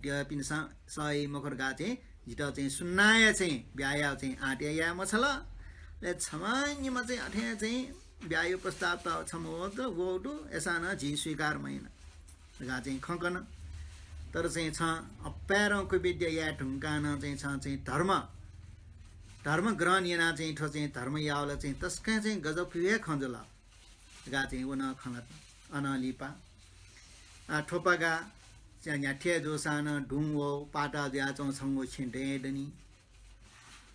[SPEAKER 1] डेपिन सही मखरगा चाहिँ जिटा चाहिँ सुन्नाया चाहिँ ब्याया चाहिँ आटे या मछल ले छमानीमा चाहिँ अठे चाहिँ ब्यायो प्रस्ताव त छमोद गोडु एसा न जी स्वीकार मैन गा चाहिँ खंकन तर चाहिँ छ अप्यारो कुबी डेया ढुङ्कान चाहिँ छ चाहिँ धर्म ग्रहण याना चाहिँ ठो चाहिँ धर्म यावल चाहिँ तस्का चाहिँ गजब पिए खंजला गा चाहिँ वन खंगत अनलिपा आ ठोपागा चाहिँ याठे जोसान ढुङो पाटा द्या चौ छंगो छिन्टे दनी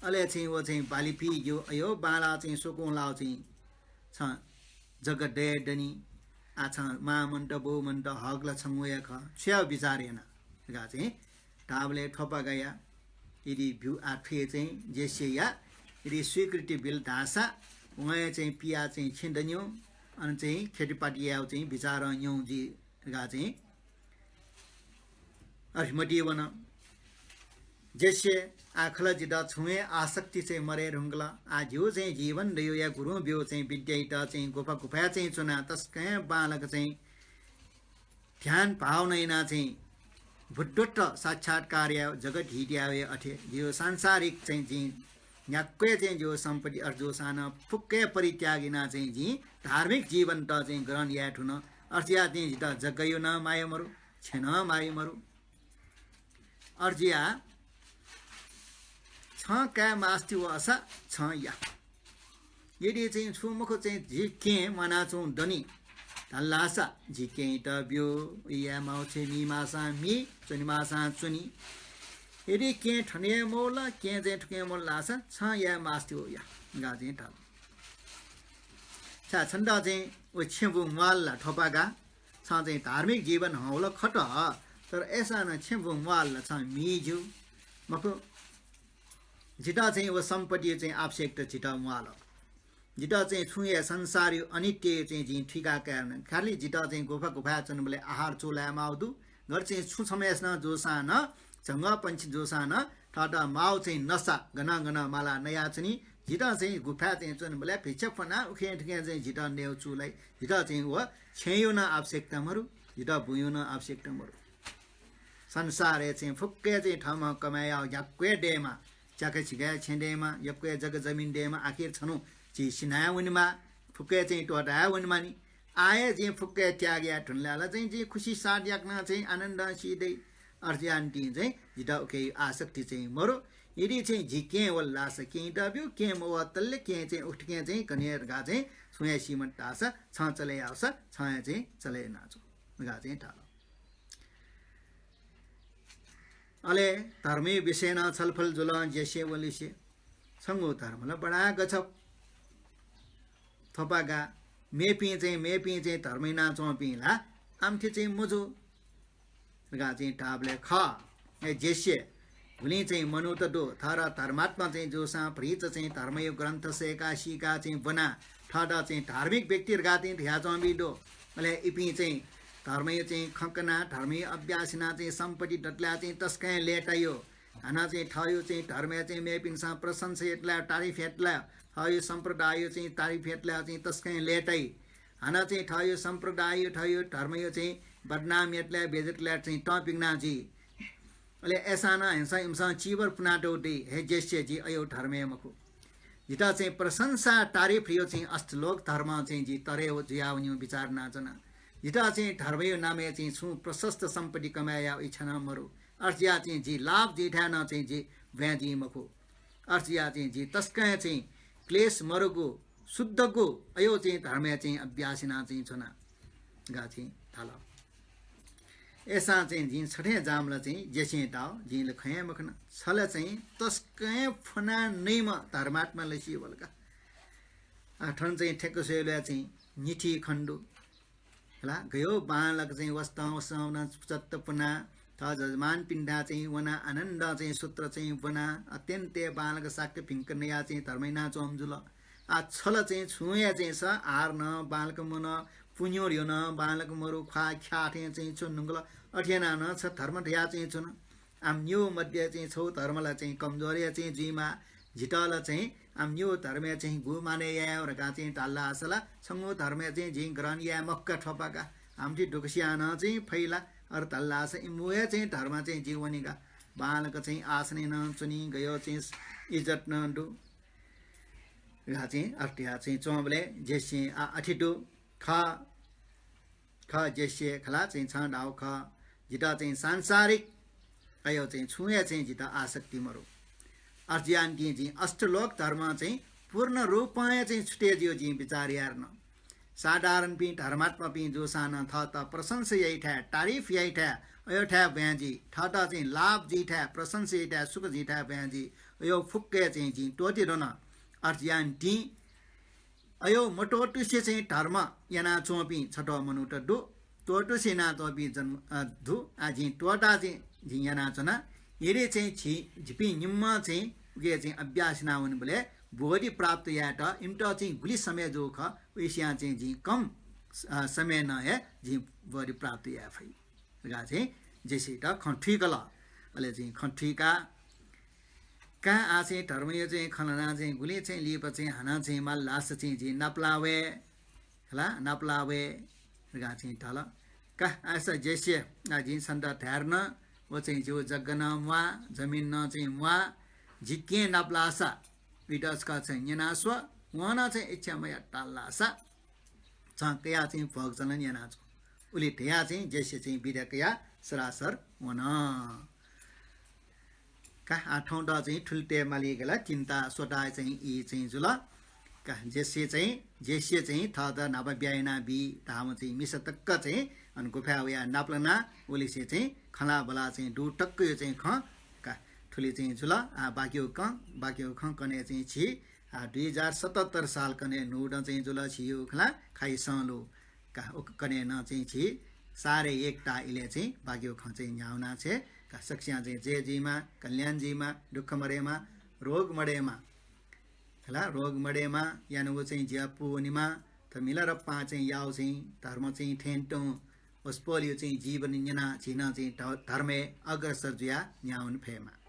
[SPEAKER 1] अले चाहिँ वो चाहिँ बालिपी यो अयो बाला चाहिँ सोको लाउ चाहिँ छ जगत दे दनी आ छ मा मन्ट बो मन्ट हगला छंगो या ख छ्या विचारेना गा चाहिँ ताबले ठोपा गया यदि भ्यू आफे चाहिँ जेसिया यदि स्वीकृति बिल धासा उहाँ चाहिँ पिया चाहिँ छिन्दन्यो अनि चाहिँ खेतीपाती याउ चाहिँ विचार यौ जी गा चाहिँ अर्मटिवन जैसे आखला जिदा छुए आसक्ति चाहिँ मरे रुङ्गला आज्यो चाहिँ जीवन रह्यो या गुरु बियो चाहिँ विद्याइटा चाहिँ गुफा गुफा चाहिँ चुना तस्कै बालक चाहिँ ध्यान भावना चाहिँ बुद्धोट्ट साक्षात्कार जगत हिट्यावे अठे जो सांसारिक चाहिँ जी न्याक्कै चाहिँ जो सम्पत्ति अर्जो साना फुक्कै परित्यागिना चाहिँ जी धार्मिक जीवन त चाहिँ ग्रहण या ठुन अर्जिया चाहिँ जिता जग्गयो न माया मरु छेन माया मरु अर्जिया छ क्या मास्ति वसा छ या यदि चाहिँ छुमुख चाहिँ झिके मना चौ दनी तल्लासा झिके त बियो या माउ छे नि मासा मी चुनी मासा चुनी यदि के ठने मोला के चाहिँ ठुके मोल लासा छ या मास्ति हो या गा चाहिँ ठाल छ छन्द चाहिँ ओ छेबु माल ठोपागा छ चाहिँ धार्मिक जीवन हौल खट तर ऐसा न छेबु माल छ मिजु मको जिता चाहिँ वो सम्पत्ति चाहिँ आवश्यकता जिता माल जिता चाहिँ छुए संसारी अनित्य चाहिँ जी ठिका कारण खाली जिता चाहिँ गुफा गुफा चुन बोले आहार चोला माउदु घर चाहिँ छु समेस न जोसा न जंग पंच जोसा न ठाटा माउ चाहिँ नसा गना गना माला नया चुनी जिता चाहिँ गुफा चाहिँ चुन बोले पिछे फना उखे ठिके चाहिँ जिता नेउ चुलाई जिता चाहिँ वो छेयो न आवश्यकता मरु जिता बुयो न आवश्यकता मरु संसार चाहिँ फुक्के चाहिँ ठाउँमा कमाया याक्वे डेमा चाके छिगा छेन्डेमा यक्वे जग जमिन डेमा आखिर छनु ची सिनाया वनमा फुक्के चाहिँ टोटा वनमा नि आए चाहिँ फुक्के त्याग्या ठुनलाला चाहिँ जी खुसी साथ याक्न चाहिँ आनन्द सिधै अर्जियान्टी चाहिँ जिता ओके आसक्ति चाहिँ मरो यदि चाहिँ झिके वल्ला सके डब्यु के म तल्ले के चाहिँ उठके चाहिँ कनेर गा चाहिँ सुया सिमन टास छ चले आउँछ छ चाहिँ चले नाचो गा चाहिँ टालो अले धर्मी विषय न छलफल जुल जैसे वलिसे संगो धर्मलाई बडा गछ थपागा मेपी चाहिँ धर्मै नाचो पिला आमथे चाहिँ मुजो गा चाहिँ टाबले ख ए जैसे भुली चाहिँ मनु त दो थर धर्मात्मा चाहिँ जोसा प्रीत चाहिँ धर्मयो ग्रन्थ से एकाशीका चाहिँ बना ठडा चाहिँ धार्मिक व्यक्ति गाते ध्या चम्बी दो अले इपी चाहिँ धर्मयो चाहिँ खकना धर्मी अभ्यासना चाहिँ सम्पत्ति डटला चाहिँ तस्कै लेटायो हाना चाहिँ ठयो चाहिँ धर्म चाहिँ मेपिनसा प्रशंसा एटला तारिफ एटला ठयो सम्प्रदाय चाहिँ तारिफ एटला चाहिँ तस्कै लेटाई हाना चाहिँ ठयो सम्प्रदाय ठयो धर्मयो चाहिँ बदनाम एटला बेजटला चाहिँ टपिकना जी अले ऐसा न हिंसा हिंसा चीवर पुनाटोटी हे जैसे जी अयो धर्मे मखु जिता चाहिँ प्रशंसा तारिफ यो चाहिँ अष्टलोक धर्म चाहिँ जी तरे हो जियाउनी विचार नाचना जिता चाहिँ धर्मयो नामे चाहिँ छु प्रशस्त सम्पत्ति कमाया इच्छा मरु अर्जिया चाहिँ जी लाभ जिठान चाहिँ जी व्याजी मखु अर्जिया चाहिँ जी तस्कै चाहिँ क्लेश मरुको शुद्धको अयो चाहिँ धर्म चाहिँ अभ्यासना चाहिँ छना गा चाहिँ थाला ऐसा चाहिँ जी छठे जामला चाहिँ जेसे टाउ जी लखय मखना छल चाहिँ तस्कै फना नैम धर्मात्मा लसी वलका आठन चाहिँ ठेकसेले चाहिँ निठी खण्डु हला गयो बालक चाहिँ वस्ता वसाउन चत्तपना था जजमान पिण्डा चाहिँ वना आनन्द चाहिँ सूत्र चाहिँ वना अत्यन्ते बालक साक्य फिङ्कनया चाहिँ धर्मैना चोमजुल आ छल चाहिँ छुया चाहिँ स आर्न बालक मन पुन्योर्यो न बालक मरु खा ख्याठे चाहिँ चुन्नुगल अठेना न छ धर्म ढ्या चाहिँ चुन आम न्यू मध्य चाहिँ छौ धर्मला चाहिँ कमजोरिया चाहिँ जीमा झिटल चाहिँ आम न्यू धर्म चाहिँ गु माने या रका चाहिँ टाल्ला असला संगो धर्म चाहिँ जी ग्रहण या मक्का ठपाका आमटी ढुकसिया न चाहिँ फैला अर तल्ला से मुए चाहिँ धर्म चाहिँ जीवनीका बालक चाहिँ आसने न चुनी गयो चाहिँ इज्जत न दु गा चाहिँ अट्या चाहिँ चोबले जेसे आ अठिटु ख जेसे खला चाहिँ छ डाउ ख जिता चाहिँ सांसारिक अयो चाहिँ छुए चाहिँ जिता आसक्ति मरो अर्जियान की जी अष्टलोक धर्म चाहिँ पूर्ण रूपमा चाहिँ छुटे दियो जी विचार यार्न साधारण पी धर्मात्मा पी जो सान थ त प्रशंसा यही ठा तारिफ यही ठा अयो ठा ब्याजी ठ त चाहिँ लाभ जी ठा प्रशंसा यही ठा सुख जी ठा ब्याजी अयो फुक्के चाहिँ जी टोटी रोन अर्जियान टी अयो मोटोटुसे चाहिँ धर्म याना चोपी छटो मनुट दु टोटो सेना तोपी जन्म धु आजी टोटा चाहिँ झियाना चना यदि चाहिँ छि झिपी निम्म चाहिँ उके चाहिँ अभ्यास नाउन बोले बोधि प्राप्त या त इम्टा चाहिँ गुली समय जो ख उइसिया चाहिँ जी कम समय न है जी बोधि प्राप्त या फै गा चाहिँ जेसी ट खठिकल अहिले चाहिँ खठिका कहाँ आ चाहिँ धर्मयो चाहिँ खलना चाहिँ गुले चाहिँ लिएप चाहिँ हाना चाहिँ मा लास चाहिँ जी नाप्लावे होला नाप्लावे गा चाहिँ तल कहाँ आसा जेसे जी सन्त ठहर्न वो चाहिँ जो जग्गन मुआ जमिन न चाहिँ मुआ जिके नाप्लासा विडसका चाहिँ यनास्व वना चाहिँ इच्छामय टाल्लासा कया चाहिँ भगजलन यनाच उले त्यहाँ चाहिँ जेसे चाहिँ विधकया सरासर वन का आठौँ ड चाहिँ ठुल्टे मालिकला चिन्ता सोटा चाहिँ यी चाहिँ जुल का जेसे चाहिँ थद नब ब्याइना बी धाम चाहिँ मिसतक्क चाहिँ अनि गुफा या नाप्लना ओलिसे चाहिँ खला बला चाहिँ डु टक्क यो चाहिँ ख का ठुली चाहिँ जुल बाक्यो ख कने चाहिँ छि 2077 साल कने नुड चाहिँ जुल छियो खला खाइ सलो का कने न चाहिँ छि सारे एकटा इले चाहिँ बाक्यो ख चाहिँ न्याउना छे का सक्स्या चाहिँ जेजीमा कल्याणजीमा दुःख मरेमा रोग मडेमा होला रोग मडेमा यानु चाहिँ ज्यापुनिमा त मिलर पा चाहिँ याउ चाहिँ धर्म चाहिँ थेन्टो उसपोलियो चाहिँ जीवन न्यना छिना चाहिँ धर्मे अग्रसर जुया न्याउन फेमा